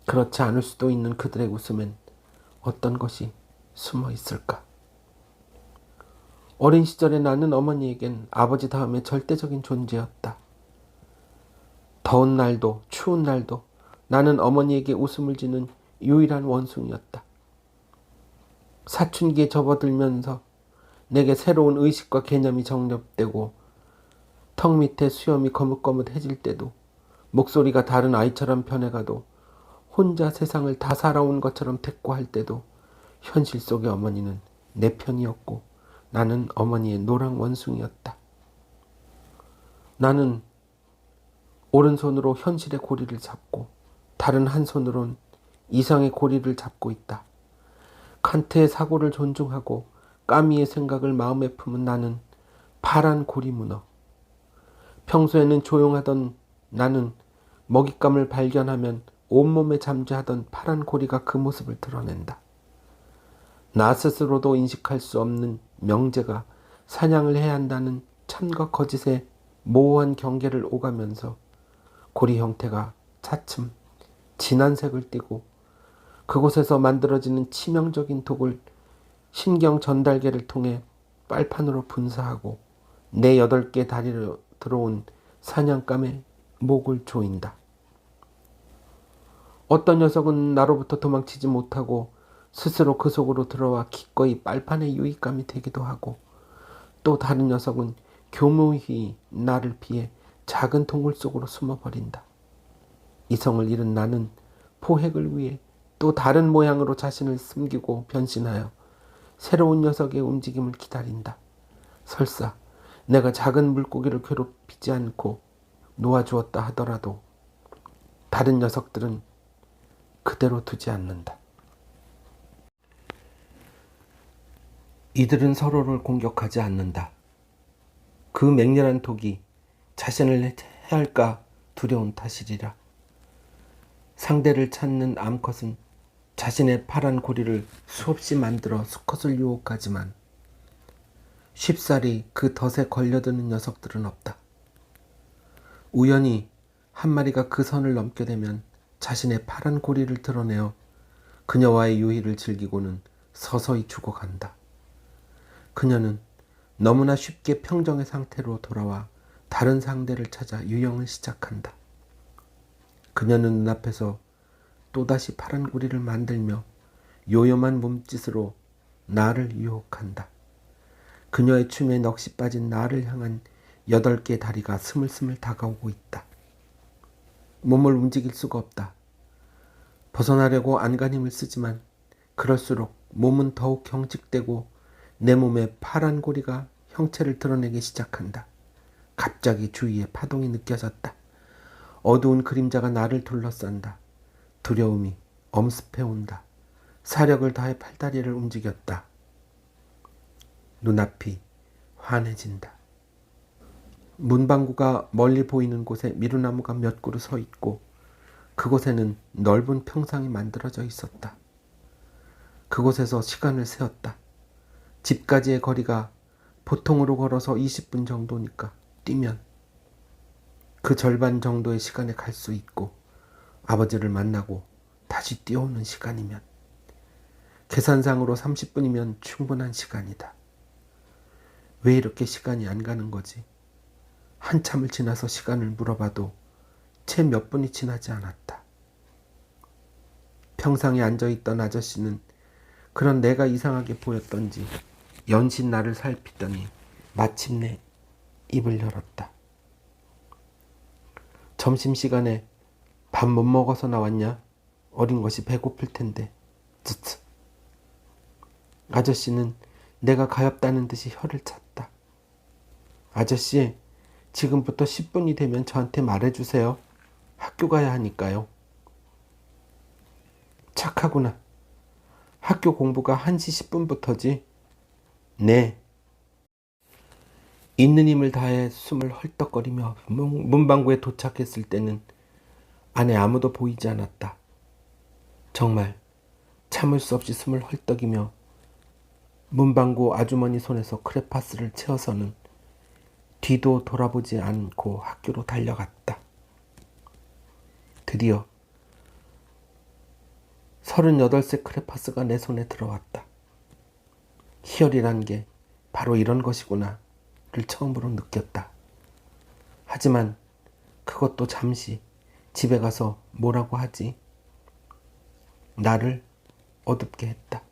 그렇지 않을 수도 있는 그들의 웃음엔 어떤 것이 숨어 있을까? 어린 시절의 나는 어머니에겐 아버지 다음에 절대적인 존재였다. 더운 날도 추운 날도 나는 어머니에게 웃음을 지는 유일한 원숭이였다. 사춘기에 접어들면서 내게 새로운 의식과 개념이 정립되고 턱 밑에 수염이 거뭇거뭇해질 때도, 목소리가 다른 아이처럼 변해가도 혼자 세상을 다 살아온 것처럼 대꾸할 때도 현실 속의 어머니는 내 편이었고 나는 어머니의 노랑 원숭이였다. 나는 오른손으로 현실의 고리를 잡고 다른 한 손으론 이상의 고리를 잡고 있다. 칸트의 사고를 존중하고 까미의 생각을 마음에 품은 나는 파란 고리문어. 평소에는 조용하던 나는 먹잇감을 발견하면 온몸에 잠재하던 파란 고리가 그 모습을 드러낸다. 나 스스로도 인식할 수 없는 명제가 사냥을 해야 한다는 참과 거짓의 모호한 경계를 오가면서 고리 형태가 차츰 진한 색을 띠고 그곳에서 만들어지는 치명적인 독을 신경 전달계를 통해 빨판으로 분사하고 내 8개 다리로 들어온 사냥감의 목을 조인다. 어떤 녀석은 나로부터 도망치지 못하고 스스로 그 속으로 들어와 기꺼이 빨판의 유익감이 되기도 하고, 또 다른 녀석은 교묘히 나를 피해 작은 동굴 속으로 숨어버린다. 이성을 잃은 나는 포획을 위해 또 다른 모양으로 자신을 숨기고 변신하여 새로운 녀석의 움직임을 기다린다. 설사 내가 작은 물고기를 괴롭히지 않고 놓아주었다 하더라도 다른 녀석들은 그대로 두지 않는다. 이들은 서로를 공격하지 않는다. 그 맹렬한 독이 자신을 해할까 두려운 탓이리라. 상대를 찾는 암컷은 자신의 파란 고리를 수없이 만들어 수컷을 유혹하지만 쉽사리 그 덫에 걸려드는 녀석들은 없다. 우연히 한 마리가 그 선을 넘게 되면 자신의 파란 고리를 드러내어 그녀와의 유희를 즐기고는 서서히 죽어간다. 그녀는 너무나 쉽게 평정의 상태로 돌아와 다른 상대를 찾아 유영을 시작한다. 그녀는 눈앞에서 또다시 파란 고리를 만들며 요염한 몸짓으로 나를 유혹한다. 그녀의 춤에 넋이 빠진 나를 향한 8개의 다리가 스물스물 다가오고 있다. 몸을 움직일 수가 없다. 벗어나려고 안간힘을 쓰지만 그럴수록 몸은 더욱 경직되고 내 몸에 파란 고리가 형체를 드러내기 시작한다. 갑자기 주위에 파동이 느껴졌다. 어두운 그림자가 나를 둘러싼다. 두려움이 엄습해온다. 사력을 다해 팔다리를 움직였다. 눈앞이 환해진다. 문방구가 멀리 보이는 곳에 미루나무가 몇 그루 서 있고 그곳에는 넓은 평상이 만들어져 있었다. 그곳에서 시간을 세었다. 집까지의 거리가 보통으로 걸어서 20분 정도니까 뛰면 그 절반 정도의 시간에 갈 수 있고 아버지를 만나고 다시 뛰어오는 시간이면 계산상으로 30분이면 충분한 시간이다. 왜 이렇게 시간이 안 가는 거지? 한참을 지나서 시간을 물어봐도 채 몇 분이 지나지 않았다. 평상에 앉아있던 아저씨는 그런 내가 이상하게 보였던지 연신 나를 살피더니 마침내 입을 열었다. 점심시간에 밥 못 먹어서 나왔냐? 어린 것이 배고플 텐데. 쯧쯧. 아저씨는 내가 가엾다는 듯이 혀를 찼다. 아저씨, 지금부터 10분이 되면 저한테 말해주세요. 학교 가야 하니까요. 착하구나. 학교 공부가 1시 10분부터지? 네. 있는 힘을 다해 숨을 헐떡거리며 문방구에 도착했을 때는 안에 아무도 보이지 않았다. 정말 참을 수 없이 숨을 헐떡이며 문방구 아주머니 손에서 크레파스를 채워서는 뒤도 돌아보지 않고 학교로 달려갔다. 드디어 38세 크레파스가 내 손에 들어왔다. 희열이란 게 바로 이런 것이구나 를 처음으로 느꼈다. 하지만 그것도 잠시 집에 가서 뭐라고 하지? 나를 어둡게 했다.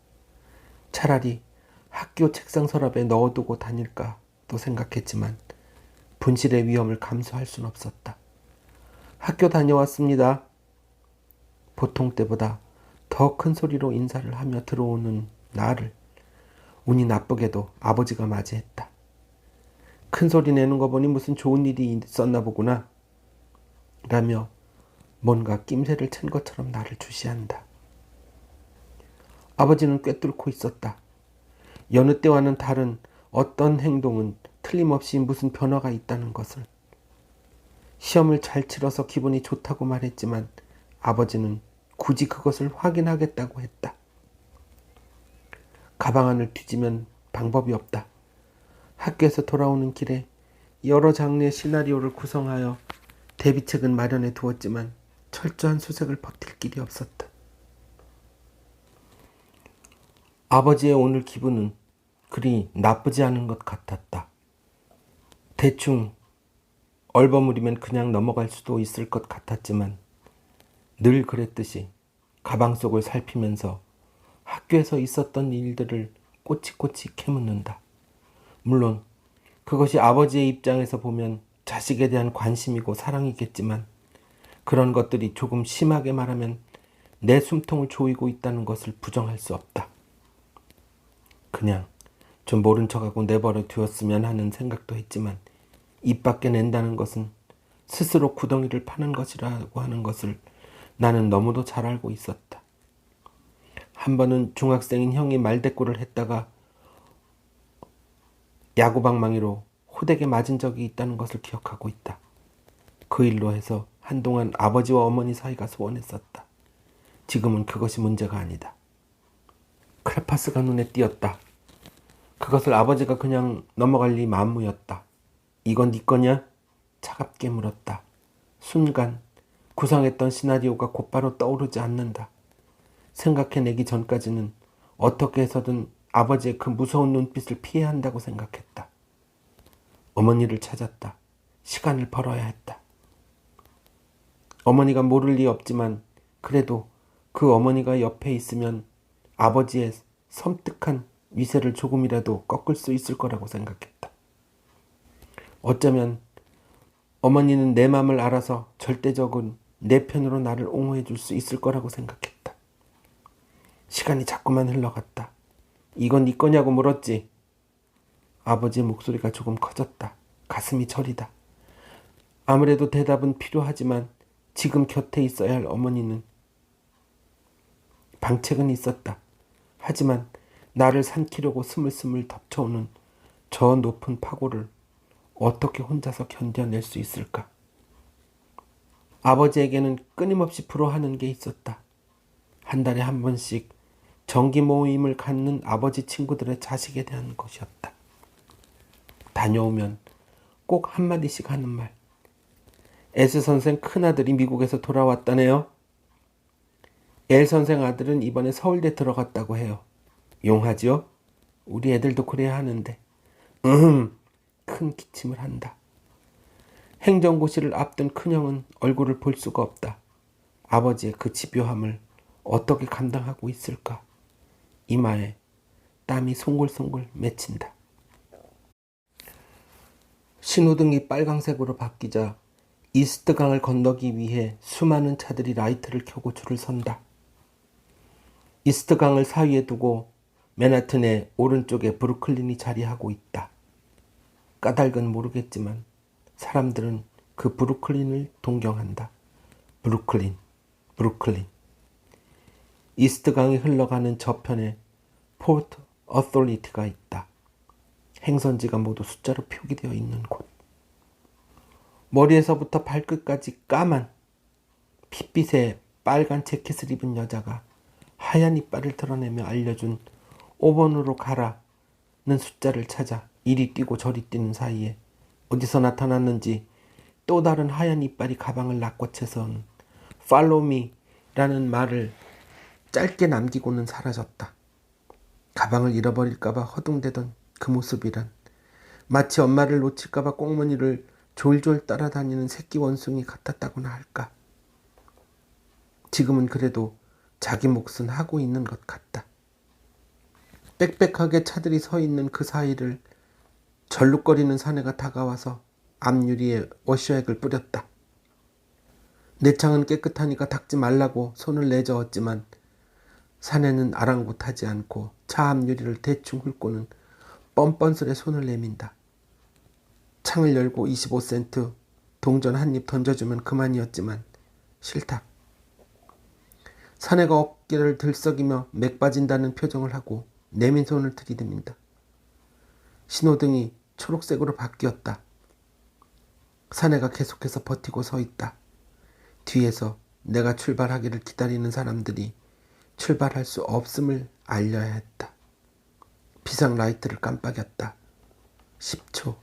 차라리 학교 책상 서랍에 넣어두고 다닐까도 생각했지만 분실의 위험을 감수할 순 없었다. 학교 다녀왔습니다. 보통 때보다 더 큰 소리로 인사를 하며 들어오는 나를 운이 나쁘게도 아버지가 맞이했다. 큰 소리 내는 거 보니 무슨 좋은 일이 있었나 보구나 라며 뭔가 낌새를 챈 것처럼 나를 주시한다. 아버지는 꿰뚫고 있었다. 여느 때와는 다른 어떤 행동은 틀림없이 무슨 변화가 있다는 것을. 시험을 잘 치러서 기분이 좋다고 말했지만 아버지는 굳이 그것을 확인하겠다고 했다. 가방 안을 뒤지면 방법이 없다. 학교에서 돌아오는 길에 여러 장르의 시나리오를 구성하여 대비책은 마련해 두었지만 철저한 수색을 버틸 길이 없었다. 아버지의 오늘 기분은 그리 나쁘지 않은 것 같았다. 대충 얼버무리면 그냥 넘어갈 수도 있을 것 같았지만 늘 그랬듯이 가방 속을 살피면서 학교에서 있었던 일들을 꼬치꼬치 캐묻는다. 물론 그것이 아버지의 입장에서 보면 자식에 대한 관심이고 사랑이겠지만 그런 것들이 조금 심하게 말하면 내 숨통을 조이고 있다는 것을 부정할 수 없다. 그냥 좀 모른 척하고 내버려 두었으면 하는 생각도 했지만 입 밖에 낸다는 것은 스스로 구덩이를 파는 것이라고 하는 것을 나는 너무도 잘 알고 있었다. 한 번은 중학생인 형이 말대꾸를 했다가 야구방망이로 호되게 맞은 적이 있다는 것을 기억하고 있다. 그 일로 해서 한동안 아버지와 어머니 사이가 소원했었다. 지금은 그것이 문제가 아니다. 크레파스가 눈에 띄었다. 그것을 아버지가 그냥 넘어갈 리 만무였다. 이건 네 거냐? 차갑게 물었다. 순간 구상했던 시나리오가 곧바로 떠오르지 않는다. 생각해내기 전까지는 어떻게 해서든 아버지의 그 무서운 눈빛을 피해야 한다고 생각했다. 어머니를 찾았다. 시간을 벌어야 했다. 어머니가 모를 리 없지만 그래도 그 어머니가 옆에 있으면 아버지의 섬뜩한 위세를 조금이라도 꺾을 수 있을 거라고 생각했다. 어쩌면 어머니는 내 마음을 알아서 절대적인 내 편으로 나를 옹호해 줄 수 있을 거라고 생각했다. 시간이 자꾸만 흘러갔다. 이건 네 거냐고 물었지. 아버지의 목소리가 조금 커졌다. 가슴이 저리다. 아무래도 대답은 필요하지만 지금 곁에 있어야 할 어머니는. 방책은 있었다. 하지만 나를 삼키려고 스물스물 덮쳐오는 저 높은 파고를 어떻게 혼자서 견뎌낼 수 있을까? 아버지에게는 끊임없이 부러워하는 게 있었다. 한 달에 한 번씩 정기 모임을 갖는 아버지 친구들의 자식에 대한 것이었다. 다녀오면 꼭 한마디씩 하는 말. 에스 선생 큰아들이 미국에서 돌아왔다네요. 엘 선생 아들은 이번에 서울대 들어갔다고 해요. 용하지요? 우리 애들도 그래야 하는데. 큰 기침을 한다. 행정고시를 앞둔 큰형은 얼굴을 볼 수가 없다. 아버지의 그 집요함을 어떻게 감당하고 있을까? 이마에 땀이 송골송골 맺힌다. 신호등이 빨강색으로 바뀌자 이스트강을 건너기 위해 수많은 차들이 라이트를 켜고 줄을 선다. 이스트강을 사이에 두고 맨하튼의 오른쪽에 브루클린이 자리하고 있다. 까닭은 모르겠지만 사람들은 그 브루클린을 동경한다. 브루클린, 브루클린. 이스트강이 흘러가는 저편에 포트 어토리티가 있다. 행선지가 모두 숫자로 표기되어 있는 곳. 머리에서부터 발끝까지 까만 핏빛의 빨간 재킷을 입은 여자가 하얀 이빨을 드러내며 알려준 5번으로 가라는 숫자를 찾아 이리 뛰고 저리 뛰는 사이에 어디서 나타났는지 또 다른 하얀 이빨이 가방을 낚아채선 Follow me라는 말을 짧게 남기고는 사라졌다. 가방을 잃어버릴까봐 허둥대던 그 모습이란 마치 엄마를 놓칠까봐 꽁무니를 졸졸 따라다니는 새끼 원숭이 같았다고나 할까. 지금은 그래도 자기 몫은 하고 있는 것 같다. 빽빽하게 차들이 서 있는 그 사이를 절룩거리는 사내가 다가와서 앞유리에 워셔액을 뿌렸다. 내 창은 깨끗하니까 닦지 말라고 손을 내저었지만 사내는 아랑곳하지 않고 차 앞유리를 대충 훑고는 뻔뻔스레 손을 내민다. 창을 열고 25센트 동전 한 입 던져주면 그만이었지만 싫다. 사내가 어깨를 들썩이며 맥 빠진다는 표정을 하고 내민 손을 들이댑니다. 신호등이 초록색으로 바뀌었다. 사내가 계속해서 버티고 서 있다. 뒤에서 내가 출발하기를 기다리는 사람들이 출발할 수 없음을 알려야 했다. 비상 라이트를 깜빡였다. 10초,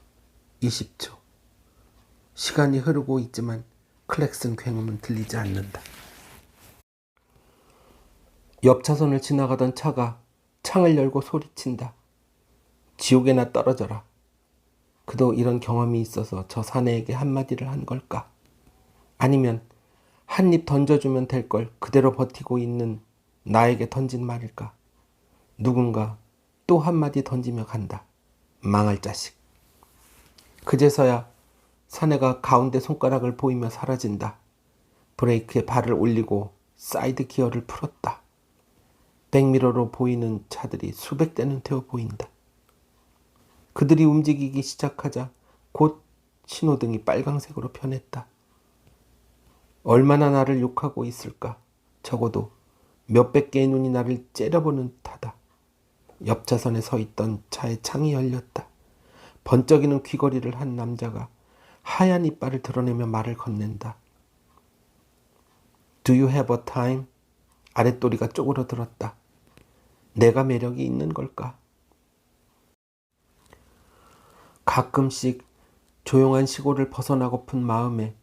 20초. 시간이 흐르고 있지만 클렉슨 굉음은 들리지 않는다. 옆 차선을 지나가던 차가 창을 열고 소리친다. 지옥에나 떨어져라. 그도 이런 경험이 있어서 저 사내에게 한마디를 한 걸까? 아니면 한 입 던져주면 될 걸 그대로 버티고 있는 나에게 던진 말일까? 누군가 또 한마디 던지며 간다. 망할 자식. 그제서야 사내가 가운데 손가락을 보이며 사라진다. 브레이크에 발을 올리고 사이드 기어를 풀었다. 백미러로 보이는 차들이 수백 대는 되어 보인다. 그들이 움직이기 시작하자 곧 신호등이 빨강색으로 변했다. 얼마나 나를 욕하고 있을까? 적어도 몇백 개의 눈이 나를 째려보는 듯하다. 옆 차선에 서 있던 차의 창이 열렸다. 번쩍이는 귀걸이를 한 남자가 하얀 이빨을 드러내며 말을 건넨다. Do you have a time? 아랫도리가 쪼그러들었다. 내가 매력이 있는 걸까? 가끔씩 조용한 시골을 벗어나고픈 마음에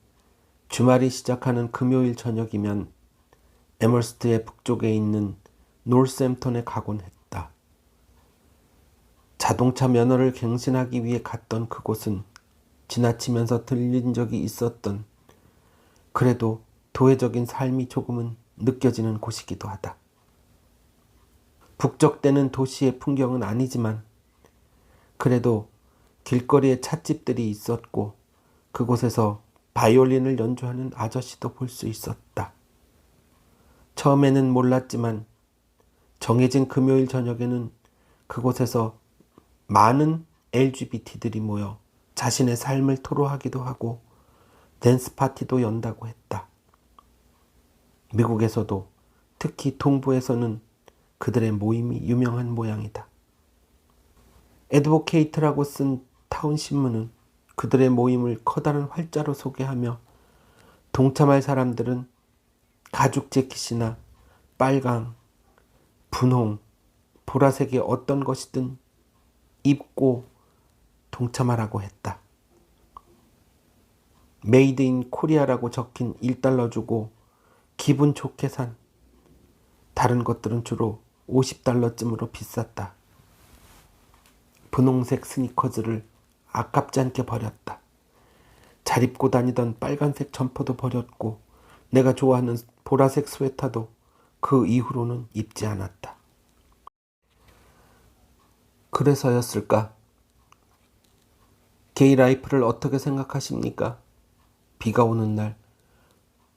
주말이 시작하는 금요일 저녁이면 에머스트의 북쪽에 있는 놀샘턴에 가곤 했다. 자동차 면허를 갱신하기 위해 갔던 그곳은 지나치면서 들린 적이 있었던, 그래도 도회적인 삶이 조금은 느껴지는 곳이기도 하다. 북적대는 도시의 풍경은 아니지만 그래도 길거리에 찻집들이 있었고 그곳에서 바이올린을 연주하는 아저씨도 볼 수 있었다. 처음에는 몰랐지만 정해진 금요일 저녁에는 그곳에서 많은 LGBT들이 모여 자신의 삶을 토로하기도 하고 댄스 파티도 연다고 했다. 미국에서도 특히 동부에서는 그들의 모임이 유명한 모양이다. 애드보케이트라고 쓴 타운 신문은 그들의 모임을 커다란 활자로 소개하며 동참할 사람들은 가죽 재킷이나 빨강, 분홍, 보라색의 어떤 것이든 입고 동참하라고 했다. 메이드 인 코리아라고 적힌 $1 주고 기분 좋게 산 다른 것들은 주로 $50쯤으로 비쌌다. 분홍색 스니커즈를 아깝지 않게 버렸다. 잘 입고 다니던 빨간색 점퍼도 버렸고 내가 좋아하는 보라색 스웨터도 그 이후로는 입지 않았다. 그래서였을까? 게이 라이프를 어떻게 생각하십니까? 비가 오는 날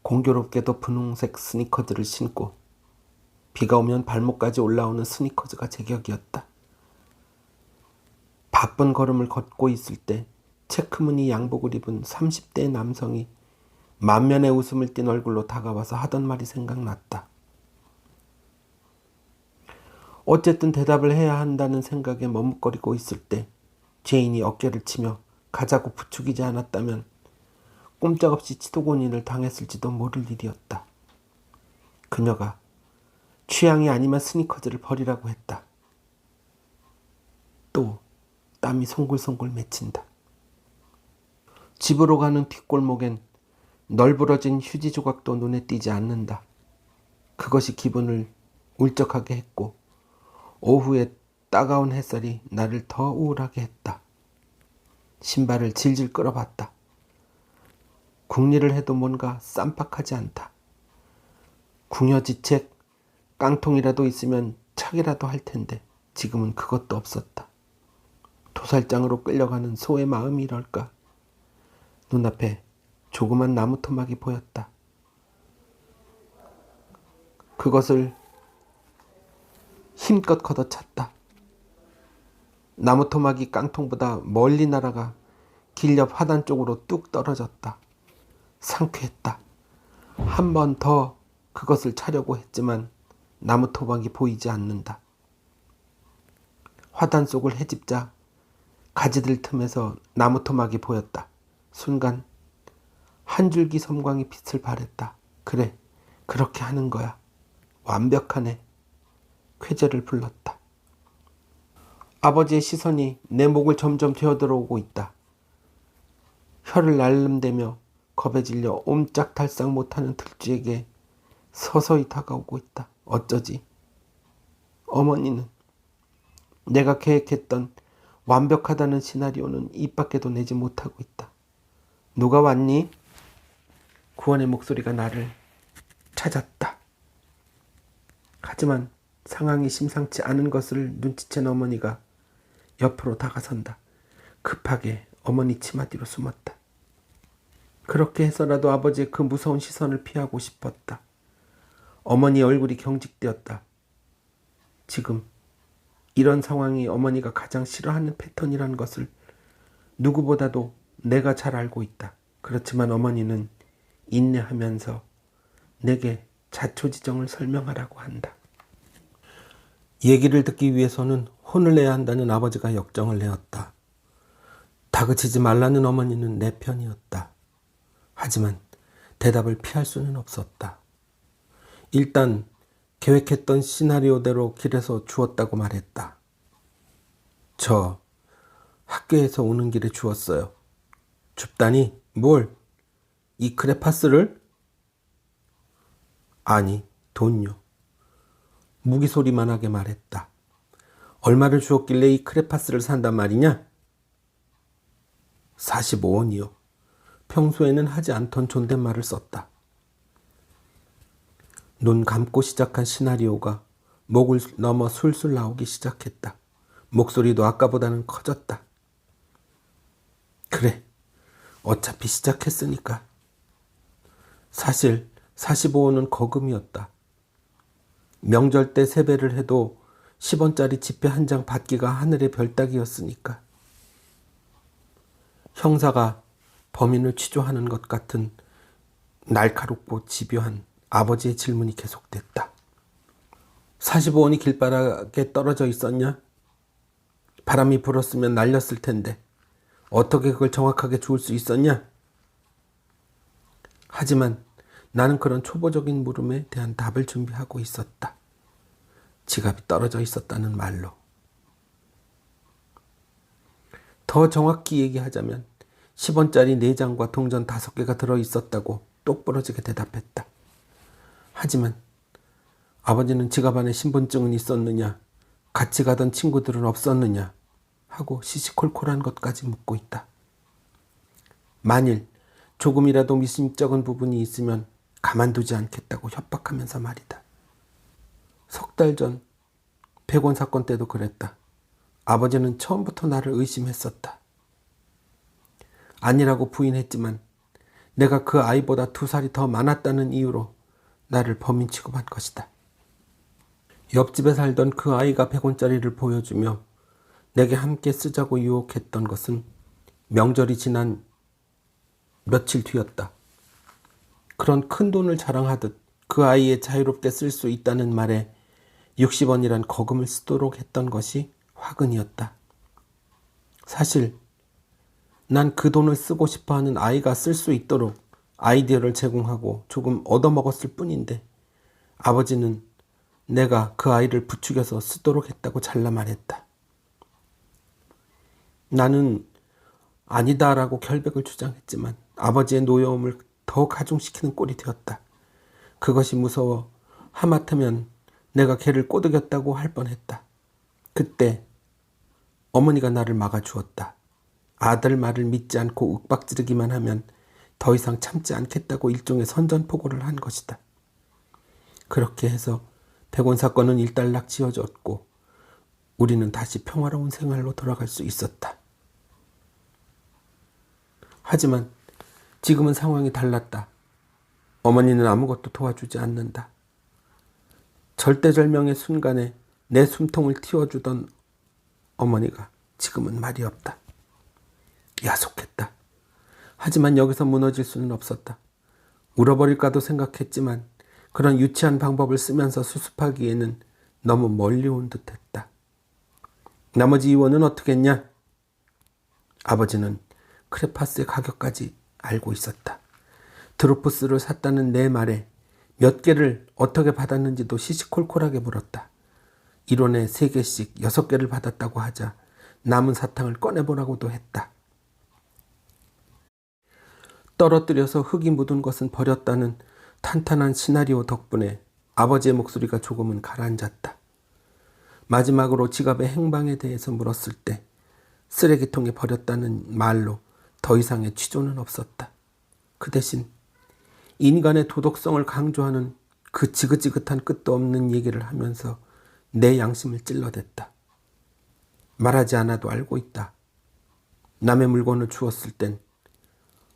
공교롭게도 분홍색 스니커즈를 신고 비가 오면 발목까지 올라오는 스니커즈가 제격이었다. 바쁜 걸음을 걷고 있을 때 체크무늬 양복을 입은 30대 남성이 만면의 웃음을 띤 얼굴로 다가와서 하던 말이 생각났다. 어쨌든 대답을 해야 한다는 생각에 머뭇거리고 있을 때 제인이 어깨를 치며 가자고 부추기지 않았다면 꼼짝없이 치도곤인을 당했을지도 모를 일이었다. 그녀가 취향이 아니면 스니커즈를 버리라고 했다. 또 땀이 송글송글 맺힌다. 집으로 가는 뒷골목엔 널브러진 휴지 조각도 눈에 띄지 않는다. 그것이 기분을 울적하게 했고 오후에 따가운 햇살이 나를 더 우울하게 했다. 신발을 질질 끌어봤다. 궁리를 해도 뭔가 쌈박하지 않다. 궁여지책 깡통이라도 있으면 착이라도 할 텐데 지금은 그것도 없었다. 도살장으로 끌려가는 소의 마음이랄까. 눈앞에 조그만 나무 토막이 보였다. 그것을 힘껏 걷어찼다. 나무 토막이 깡통보다 멀리 날아가 길 옆 화단 쪽으로 뚝 떨어졌다. 상쾌했다. 한 번 더 그것을 차려고 했지만 나무 토막이 보이지 않는다. 화단 속을 헤집자 가지들 틈에서 나무 토막이 보였다. 순간 한 줄기 섬광이 빛을 발했다. 그래, 그렇게 하는 거야. 완벽하네. 쾌재를 불렀다. 아버지의 시선이 내 목을 점점 되어들어오고 있다. 혀를 날름대며 겁에 질려 옴짝달싹 못하는 들쥐에게 서서히 다가오고 있다. 어쩌지? 어머니는 내가 계획했던 완벽하다는 시나리오는 입 밖에도 내지 못하고 있다. 누가 왔니? 구원의 목소리가 나를 찾았다. 하지만 상황이 심상치 않은 것을 눈치챈 어머니가 옆으로 다가선다. 급하게 어머니 치마 뒤로 숨었다. 그렇게 해서라도 아버지의 그 무서운 시선을 피하고 싶었다. 어머니 얼굴이 경직되었다. 지금 이런 상황이 어머니가 가장 싫어하는 패턴이라는 것을 누구보다도 내가 잘 알고 있다. 그렇지만 어머니는 인내하면서 내게 자초지정을 설명하라고 한다. 얘기를 듣기 위해서는 혼을 내야 한다는 아버지가 역정을 내었다. 다그치지 말라는 어머니는 내 편이었다. 하지만 대답을 피할 수는 없었다. 일단 계획했던 시나리오대로 길에서 주웠다고 말했다. 저 학교에서 오는 길에 주웠어요. 줍다니 뭘? 이 크레파스를? 아니, 돈요. 무기소리만하게 말했다. 얼마를 주었길래 이 크레파스를 산단 말이냐? 45원이요. 평소에는 하지 않던 존댓말을 썼다. 눈 감고 시작한 시나리오가 목을 넘어 술술 나오기 시작했다. 목소리도 아까보다는 커졌다. 그래, 어차피 시작했으니까 사실 45원은 거금이었다. 명절 때 세배를 해도 10원짜리 지폐 한 장 받기가 하늘의 별 따기였으니까. 형사가 범인을 취조하는 것 같은 날카롭고 집요한 아버지의 질문이 계속됐다. 45원이 길바닥에 떨어져 있었냐? 바람이 불었으면 날렸을 텐데 어떻게 그걸 정확하게 주울 수 있었냐? 하지만 나는 그런 초보적인 물음에 대한 답을 준비하고 있었다. 지갑이 떨어져 있었다는 말로. 더 정확히 얘기하자면 10원짜리 4장과 동전 5개가 들어있었다고 똑부러지게 대답했다. 하지만 아버지는 지갑 안에 신분증은 있었느냐, 같이 가던 친구들은 없었느냐 하고 시시콜콜한 것까지 묻고 있다. 만일 조금이라도 미심쩍은 부분이 있으면 가만두지 않겠다고 협박하면서 말이다. 석 달 전 100원 사건 때도 그랬다. 아버지는 처음부터 나를 의심했었다. 아니라고 부인했지만 내가 그 아이보다 2살이 더 많았다는 이유로 나를 범인 취급한 것이다. 옆집에 살던 그 아이가 100원짜리를 보여주며 내게 함께 쓰자고 유혹했던 것은 명절이 지난 며칠 뒤였다. 그런 큰 돈을 자랑하듯 그 아이의 자유롭게 쓸 수 있다는 말에 60원이란 거금을 쓰도록 했던 것이 화근이었다. 사실 난 그 돈을 쓰고 싶어하는 아이가 쓸 수 있도록 아이디어를 제공하고 조금 얻어먹었을 뿐인데 아버지는 내가 그 아이를 부추겨서 쓰도록 했다고 잘라 말했다. 나는 아니다라고 결백을 주장했지만 아버지의 노여움을 더 가중시키는 꼴이 되었다. 그것이 무서워 하마터면 내가 걔를 꼬드겼다고 할 뻔했다. 그때 어머니가 나를 막아주었다. 아들 말을 믿지 않고 윽박지르기만 하면 더 이상 참지 않겠다고 일종의 선전포고를 한 것이다. 그렇게 해서 100원 사건은 일단락 지어졌고 우리는 다시 평화로운 생활로 돌아갈 수 있었다. 하지만 지금은 상황이 달랐다. 어머니는 아무것도 도와주지 않는다. 절대절명의 순간에 내 숨통을 틔워주던 어머니가 지금은 말이 없다. 야속했다. 하지만 여기서 무너질 수는 없었다. 울어버릴까도 생각했지만 그런 유치한 방법을 쓰면서 수습하기에는 너무 멀리 온 듯했다. 나머지 이원은 어떻게 했냐? 아버지는 크레파스의 가격까지 알고 있었다. 드로프스를 샀다는 내 말에 몇 개를 어떻게 받았는지도 시시콜콜하게 물었다. 1원에 3개씩 6개를 받았다고 하자 남은 사탕을 꺼내보라고도 했다. 떨어뜨려서 흙이 묻은 것은 버렸다는 탄탄한 시나리오 덕분에 아버지의 목소리가 조금은 가라앉았다. 마지막으로 지갑의 행방에 대해서 물었을 때 쓰레기통에 버렸다는 말로 더 이상의 취조는 없었다. 그 대신 인간의 도덕성을 강조하는 그 지긋지긋한 끝도 없는 얘기를 하면서 내 양심을 찔러댔다. 말하지 않아도 알고 있다. 남의 물건을 주었을 땐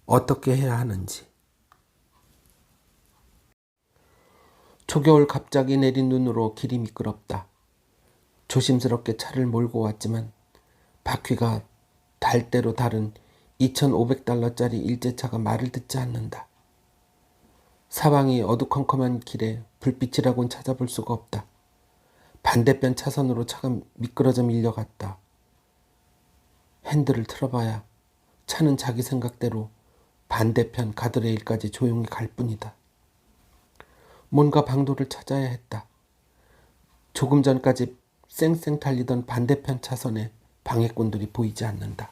어떻게 해야 하는지. 초겨울 갑자기 내린 눈으로 길이 미끄럽다. 조심스럽게 차를 몰고 왔지만 바퀴가 달 대로 다른 2,500달러짜리 일제차가 말을 듣지 않는다. 사방이 어두컴컴한 길에 불빛이라고는 찾아볼 수가 없다. 반대편 차선으로 차가 미끄러져 밀려갔다. 핸들을 틀어봐야 차는 자기 생각대로 반대편 가드레일까지 조용히 갈 뿐이다. 뭔가 방도를 찾아야 했다. 조금 전까지 쌩쌩 달리던 반대편 차선에 방해꾼들이 보이지 않는다.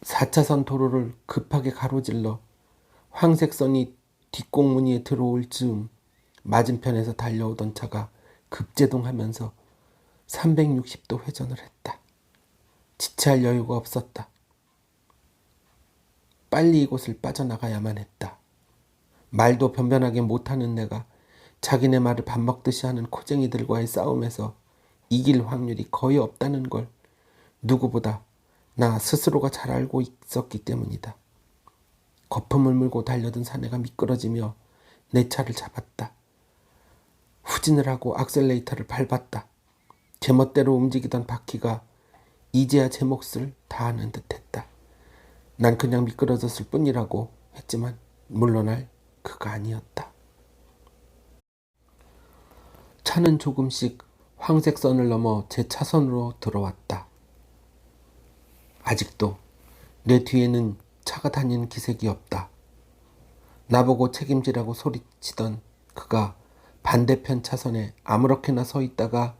4차선 도로를 급하게 가로질러 황색선이 뒷공무니에 들어올 즈음 맞은편에서 달려오던 차가 급제동하면서 360도 회전을 했다. 지체할 여유가 없었다. 빨리 이곳을 빠져나가야만 했다. 말도 변변하게 못하는 내가 자기네 말을 밥 먹듯이 하는 코쟁이들과의 싸움에서 이길 확률이 거의 없다는 걸 누구보다 나 스스로가 잘 알고 있었기 때문이다. 거품을 물고 달려든 사내가 미끄러지며 내 차를 잡았다. 후진을 하고 악셀레이터를 밟았다. 제멋대로 움직이던 바퀴가 이제야 제 몫을 다하는 듯했다. 난 그냥 미끄러졌을 뿐이라고 했지만 물러날 그가 아니었다. 차는 조금씩 황색선을 넘어 제 차선으로 들어왔다. 아직도 내 뒤에는 차가 다니는 기색이 없다. 나보고 책임지라고 소리치던 그가 반대편 차선에 아무렇게나 서 있다가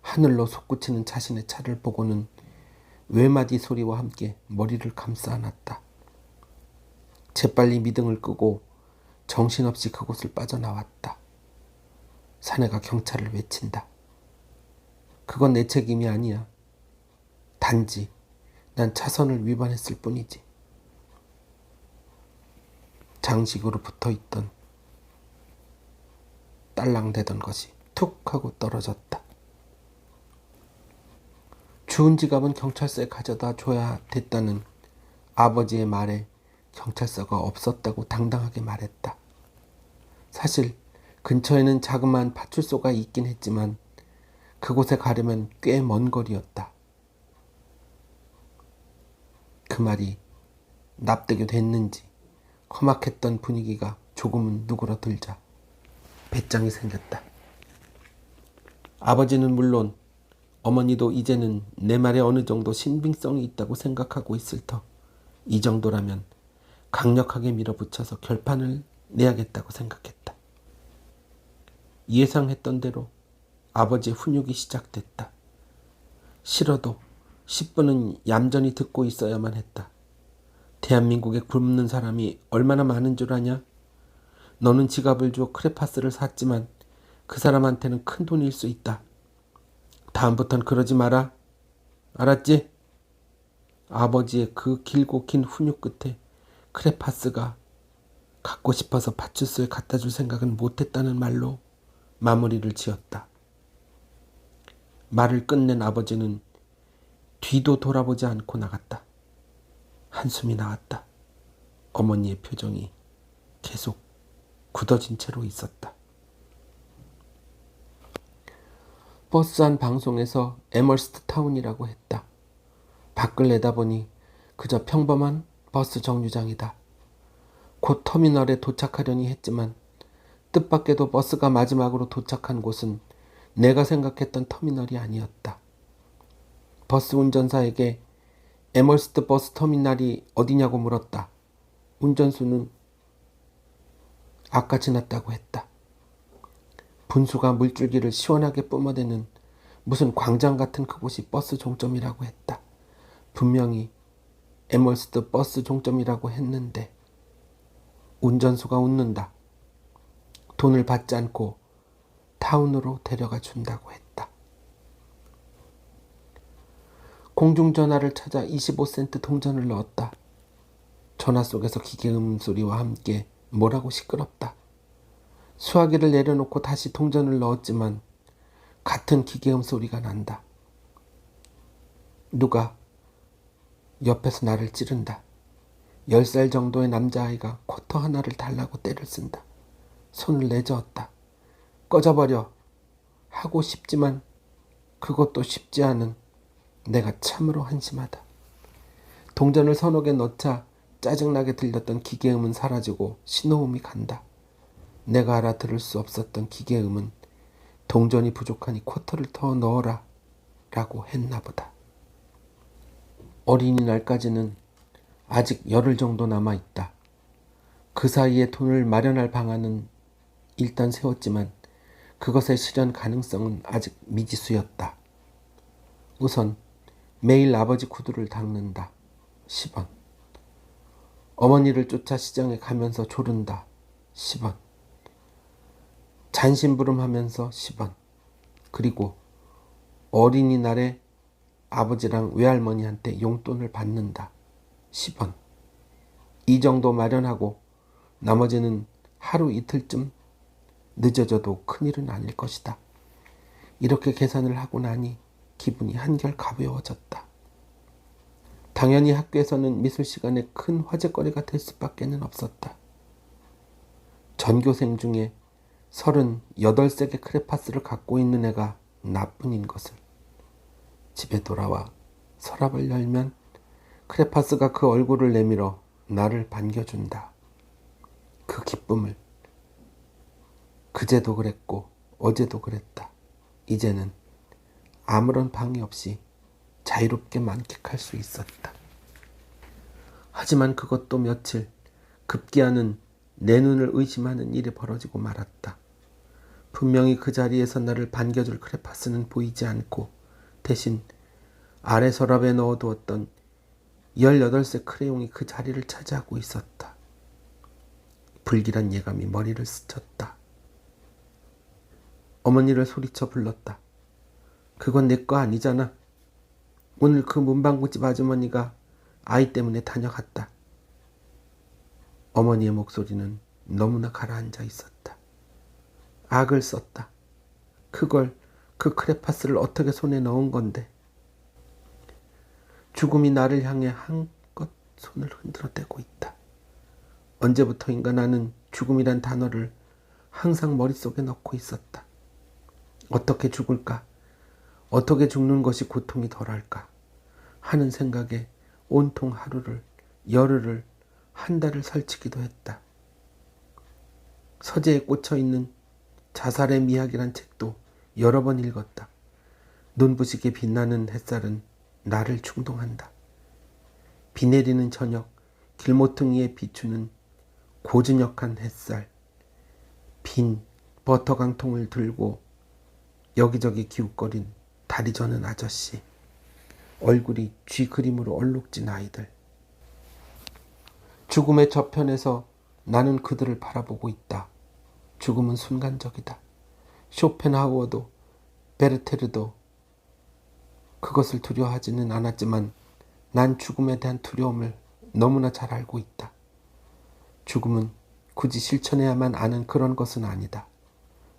하늘로 솟구치는 자신의 차를 보고는 외마디 소리와 함께 머리를 감싸 안았다. 재빨리 미등을 끄고 정신없이 그곳을 빠져나왔다. 사내가 경찰을 외친다. 그건 내 책임이 아니야. 단지 난 차선을 위반했을 뿐이지. 장식으로 붙어있던 딸랑대던 것이 툭 하고 떨어졌다. 주운 지갑은 경찰서에 가져다 줘야 됐다는 아버지의 말에 경찰서가 없었다고 당당하게 말했다. 사실 근처에는 자그마한 파출소가 있긴 했지만 그곳에 가려면 꽤 먼 거리였다. 그 말이 납득이 됐는지 험악했던 분위기가 조금은 누그러들자 배짱이 생겼다. 아버지는 물론 어머니도 이제는 내 말에 어느 정도 신빙성이 있다고 생각하고 있을 터 이 정도라면 강력하게 밀어붙여서 결판을 내야겠다고 생각했다. 예상했던 대로 아버지의 훈육이 시작됐다. 싫어도 10분은 얌전히 듣고 있어야만 했다. 대한민국에 굶는 사람이 얼마나 많은 줄 아냐? 너는 지갑을 주어 크레파스를 샀지만 그 사람한테는 큰 돈일 수 있다. 다음부턴 그러지 마라. 알았지? 아버지의 그 길고 긴 훈육 끝에 크레파스가 갖고 싶어서 파출소에 갖다 줄 생각은 못했다는 말로 마무리를 지었다. 말을 끝낸 아버지는 뒤도 돌아보지 않고 나갔다. 한숨이 나왔다. 어머니의 표정이 계속 굳어진 채로 있었다. 버스 안 방송에서 에멀스트 타운이라고 했다. 밖을 내다보니 그저 평범한 버스 정류장이다. 곧 터미널에 도착하려니 했지만 뜻밖에도 버스가 마지막으로 도착한 곳은 내가 생각했던 터미널이 아니었다. 버스 운전사에게 에멀스트 버스 터미널이 어디냐고 물었다. 운전수는 아까 지났다고 했다. 분수가 물줄기를 시원하게 뿜어대는 무슨 광장 같은 그곳이 버스 종점이라고 했다. 분명히 에멀스트 버스 종점이라고 했는데 운전수가 웃는다. 돈을 받지 않고 타운으로 데려가 준다고 했다. 공중전화를 찾아 25센트 동전을 넣었다. 전화 속에서 기계음 소리와 함께 뭐라고 시끄럽다. 수화기를 내려놓고 다시 동전을 넣었지만 같은 기계음 소리가 난다. 누가 옆에서 나를 찌른다. 10살 정도의 남자아이가 쿼터 하나를 달라고 떼를 쓴다. 손을 내저었다. 꺼져버려 하고 싶지만 그것도 쉽지 않은 내가 참으로 한심하다. 동전을 서너 개 넣자 짜증나게 들렸던 기계음은 사라지고 신호음이 간다. 내가 알아들을 수 없었던 기계음은 동전이 부족하니 쿼터를 더 넣어라 라고 했나 보다. 어린이날까지는 아직 열흘 정도 남아있다. 그 사이에 돈을 마련할 방안은 일단 세웠지만 그것의 실현 가능성은 아직 미지수였다. 우선 매일 아버지 구두를 닦는다. 10원. 어머니를 쫓아 시장에 가면서 조른다. 10원. 잔심부름하면서 10원. 그리고 어린이날에 아버지랑 외할머니한테 용돈을 받는다. 10원. 이 정도 마련하고 나머지는 하루 이틀쯤 늦어져도 큰일은 아닐 것이다. 이렇게 계산을 하고 나니 기분이 한결 가벼워졌다. 당연히 학교에서는 미술 시간에 큰 화제거리가 될 수밖에는 없었다. 전교생 중에 38색의 크레파스를 갖고 있는 애가 나뿐인 것을. 집에 돌아와 서랍을 열면 크레파스가 그 얼굴을 내밀어 나를 반겨준다. 그 기쁨을 그제도 그랬고 어제도 그랬다. 이제는 아무런 방해 없이 자유롭게 만끽할 수 있었다. 하지만 그것도 며칠 급기야는 내 눈을 의심하는 일이 벌어지고 말았다. 분명히 그 자리에서 나를 반겨줄 크레파스는 보이지 않고 대신 아래 서랍에 넣어두었던 18색 크레용이 그 자리를 차지하고 있었다. 불길한 예감이 머리를 스쳤다. 어머니를 소리쳐 불렀다. 그건 내 거 아니잖아. 오늘 그 문방구집 아주머니가 아이 때문에 다녀갔다. 어머니의 목소리는 너무나 가라앉아 있었다. 악을 썼다. 그걸, 그 크레파스를 어떻게 손에 넣은 건데. 죽음이 나를 향해 한껏 손을 흔들어대고 있다. 언제부터인가 나는 죽음이란 단어를 항상 머릿속에 넣고 있었다. 어떻게 죽을까? 어떻게 죽는 것이 고통이 덜할까? 하는 생각에 온통 하루를, 열흘을, 한 달을 설치기도 했다. 서재에 꽂혀있는 자살의 미학이란 책도 여러 번 읽었다. 눈부시게 빛나는 햇살은 나를 충동한다. 비 내리는 저녁, 길모퉁이에 비추는 고즈넉한 햇살, 빈 버터강통을 들고 여기저기 기웃거린 다리 저는 아저씨, 얼굴이 쥐 그림으로 얼룩진 아이들. 죽음의 저편에서 나는 그들을 바라보고 있다. 죽음은 순간적이다. 쇼펜하우어도 베르테르도 그것을 두려워하지는 않았지만 난 죽음에 대한 두려움을 너무나 잘 알고 있다. 죽음은 굳이 실천해야만 아는 그런 것은 아니다.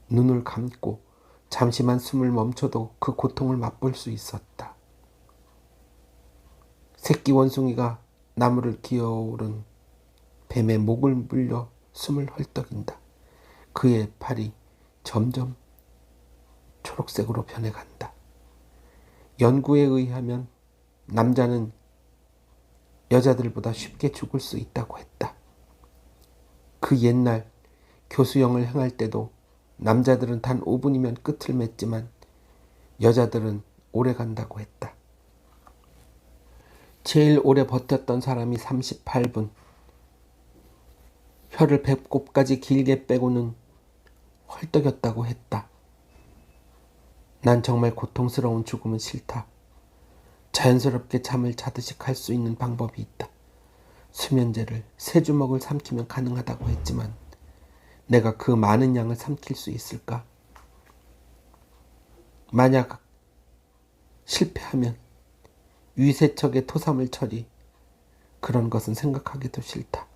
눈을 감고 잠시만 숨을 멈춰도 그 고통을 맛볼 수 있었다. 새끼 원숭이가 나무를 기어오른 뱀의 목을 물려 숨을 헐떡인다. 그의 팔이 점점 초록색으로 변해간다. 연구에 의하면 남자는 여자들보다 쉽게 죽을 수 있다고 했다. 그 옛날 교수형을 행할 때도 남자들은 단 5분이면 끝을 맺지만 여자들은 오래 간다고 했다. 제일 오래 버텼던 사람이 38분. 혀를 배꼽까지 길게 빼고는 헐떡였다고 했다. 난 정말 고통스러운 죽음은 싫다. 자연스럽게 잠을 자듯이 갈 수 있는 방법이 있다. 수면제를 3주먹을 삼키면 가능하다고 했지만 내가 그 많은 양을 삼킬 수 있을까? 만약 실패하면 위세척의 토사물 처리, 그런 것은 생각하기도 싫다.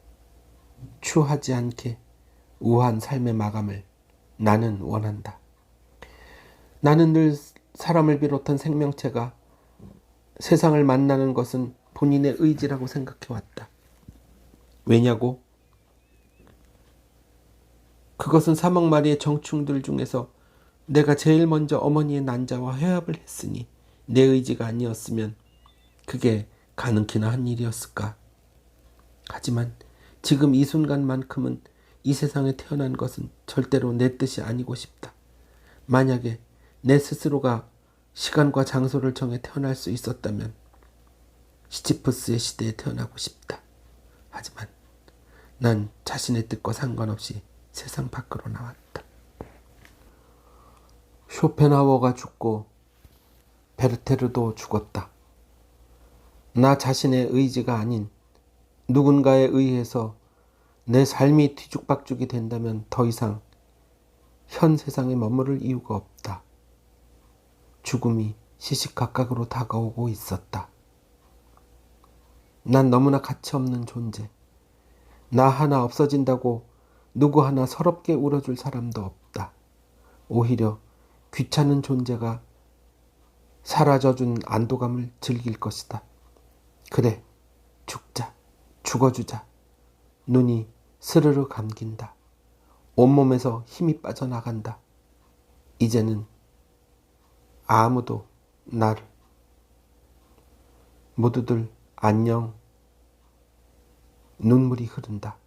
추하지 않게 우아한 삶의 마감을 나는 원한다. 나는 늘 사람을 비롯한 생명체가 세상을 만나는 것은 본인의 의지라고 생각해왔다. 왜냐고? 그것은 3억 마리의 정충들 중에서 내가 제일 먼저 어머니의 난자와 회합을 했으니 내 의지가 아니었으면 그게 가능키나 한 일이었을까? 하지만 지금 이 순간만큼은 이 세상에 태어난 것은 절대로 내 뜻이 아니고 싶다. 만약에 내 스스로가 시간과 장소를 정해 태어날 수 있었다면 시지프스의 시대에 태어나고 싶다. 하지만 난 자신의 뜻과 상관없이 세상 밖으로 나왔다. 쇼펜하우어가 죽고 베르테르도 죽었다. 나 자신의 의지가 아닌 누군가에 의해서 내 삶이 뒤죽박죽이 된다면 더 이상 현 세상에 머무를 이유가 없다. 죽음이 시시각각으로 다가오고 있었다. 난 너무나 가치없는 존재. 나 하나 없어진다고 누구 하나 서럽게 울어줄 사람도 없다. 오히려 귀찮은 존재가 사라져준 안도감을 즐길 것이다. 그래, 죽자, 죽어주자. 눈이 스르르 감긴다. 온몸에서 힘이 빠져나간다. 이제는 아무도 나를. 모두들 안녕. 눈물이 흐른다.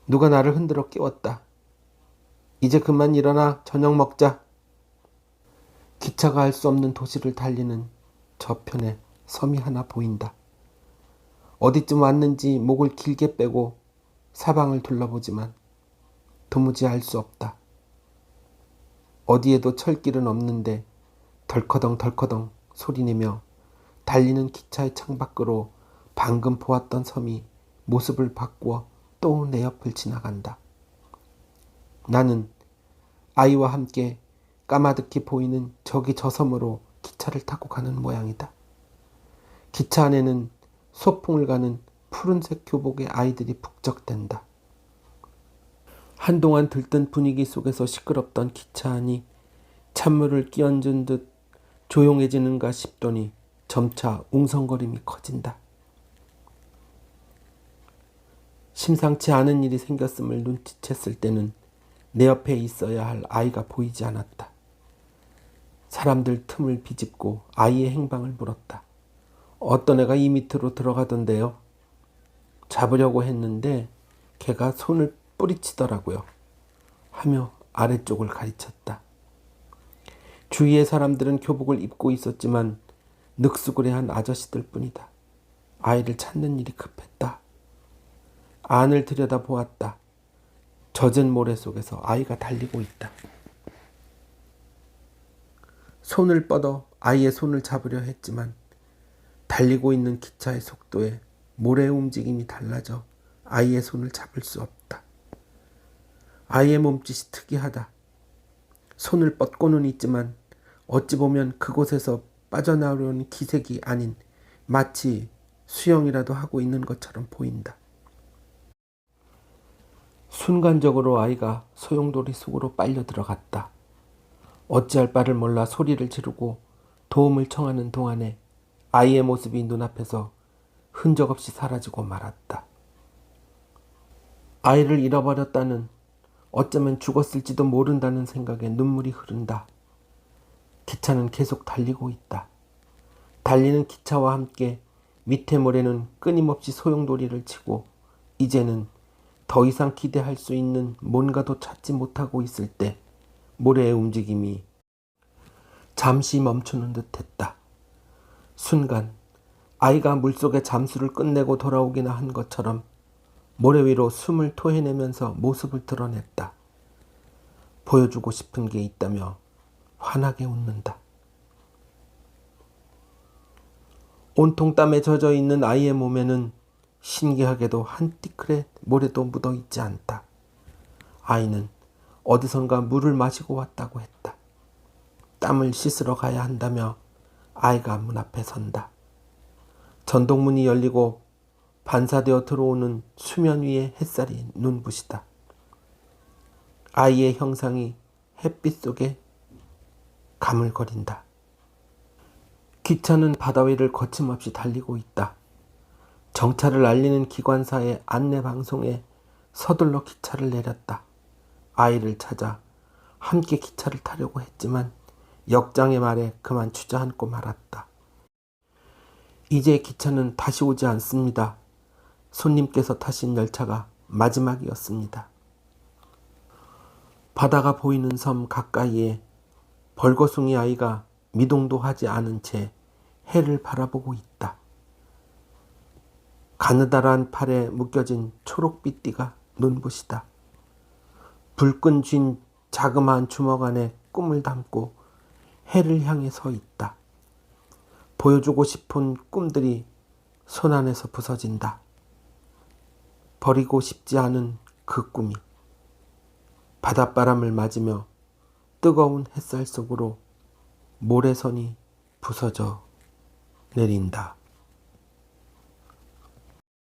누가 나를 흔들어 깨웠다. 이제 그만 일어나. 저녁 먹자. 기차가 알 수 없는 도시를 달리는 저편에 섬이 하나 보인다. 어디쯤 왔는지 목을 길게 빼고 사방을 둘러보지만 도무지 알 수 없다. 어디에도 철길은 없는데 덜커덩 소리내며 달리는 기차의 창밖으로 방금 보았던 섬이 모습을 바꾸어 또 내 옆을 지나간다. 나는 아이와 함께 까마득히 보이는 저기 저 섬으로 기차를 타고 가는 모양이다. 기차 안에는 소풍을 가는 푸른색 교복의 아이들이 북적댄다. 한동안 들뜬 분위기 속에서 시끄럽던 기차 안이 찬물을 끼얹은 듯 조용해지는가 싶더니 점차 웅성거림이 커진다. 심상치 않은 일이 생겼음을 눈치챘을 때는 내 옆에 있어야 할 아이가 보이지 않았다. 사람들 틈을 비집고 아이의 행방을 물었다. 어떤 애가 이 밑으로 들어가던데요. 잡으려고 했는데 걔가 손을 뿌리치더라고요. 하며 아래쪽을 가리쳤다. 주위의 사람들은 교복을 입고 있었지만 늑수그레한 아저씨들 뿐이다. 아이를 찾는 일이 급했다. 안을 들여다보았다. 젖은 모래 속에서 아이가 달리고 있다. 손을 뻗어 아이의 손을 잡으려 했지만 달리고 있는 기차의 속도에 모래의 움직임이 달라져 아이의 손을 잡을 수 없다. 아이의 몸짓이 특이하다. 손을 뻗고는 있지만 어찌 보면 그곳에서 빠져나오려는 기색이 아닌 마치 수영이라도 하고 있는 것처럼 보인다. 순간적으로 아이가 소용돌이 속으로 빨려 들어갔다. 어찌할 바를 몰라 소리를 지르고 도움을 청하는 동안에 아이의 모습이 눈앞에서 흔적 없이 사라지고 말았다. 아이를 잃어버렸다는, 어쩌면 죽었을지도 모른다는 생각에 눈물이 흐른다. 기차는 계속 달리고 있다. 달리는 기차와 함께 밑에 모래는 끊임없이 소용돌이를 치고 이제는 더 이상 기대할 수 있는 뭔가도 찾지 못하고 있을 때 모래의 움직임이 잠시 멈추는 듯 했다. 순간 아이가 물속의 잠수를 끝내고 돌아오기나 한 것처럼 모래 위로 숨을 토해내면서 모습을 드러냈다. 보여주고 싶은 게 있다며 환하게 웃는다. 온통 땀에 젖어 있는 아이의 몸에는 신기하게도 한 티끌의 모래도 묻어 있지 않다. 아이는 어디선가 물을 마시고 왔다고 했다. 땀을 씻으러 가야 한다며 아이가 문 앞에 선다. 전동문이 열리고 반사되어 들어오는 수면 위의 햇살이 눈부시다. 아이의 형상이 햇빛 속에 가물거린다. 기차는 바다 위를 거침없이 달리고 있다. 정차를 알리는 기관사의 안내방송에 서둘러 기차를 내렸다. 아이를 찾아 함께 기차를 타려고 했지만 역장의 말에 그만 주저앉고 말았다. 이제 기차는 다시 오지 않습니다. 손님께서 타신 열차가 마지막이었습니다. 바다가 보이는 섬 가까이에 벌거숭이 아이가 미동도 하지 않은 채 해를 바라보고 있다. 가느다란 팔에 묶여진 초록빛 띠가 눈부시다. 불끈 쥔 자그마한 주먹 안에 꿈을 담고 해를 향해 서 있다. 보여주고 싶은 꿈들이 손 안에서 부서진다. 버리고 싶지 않은 그 꿈이 바닷바람을 맞으며 뜨거운 햇살 속으로 모래선이 부서져 내린다.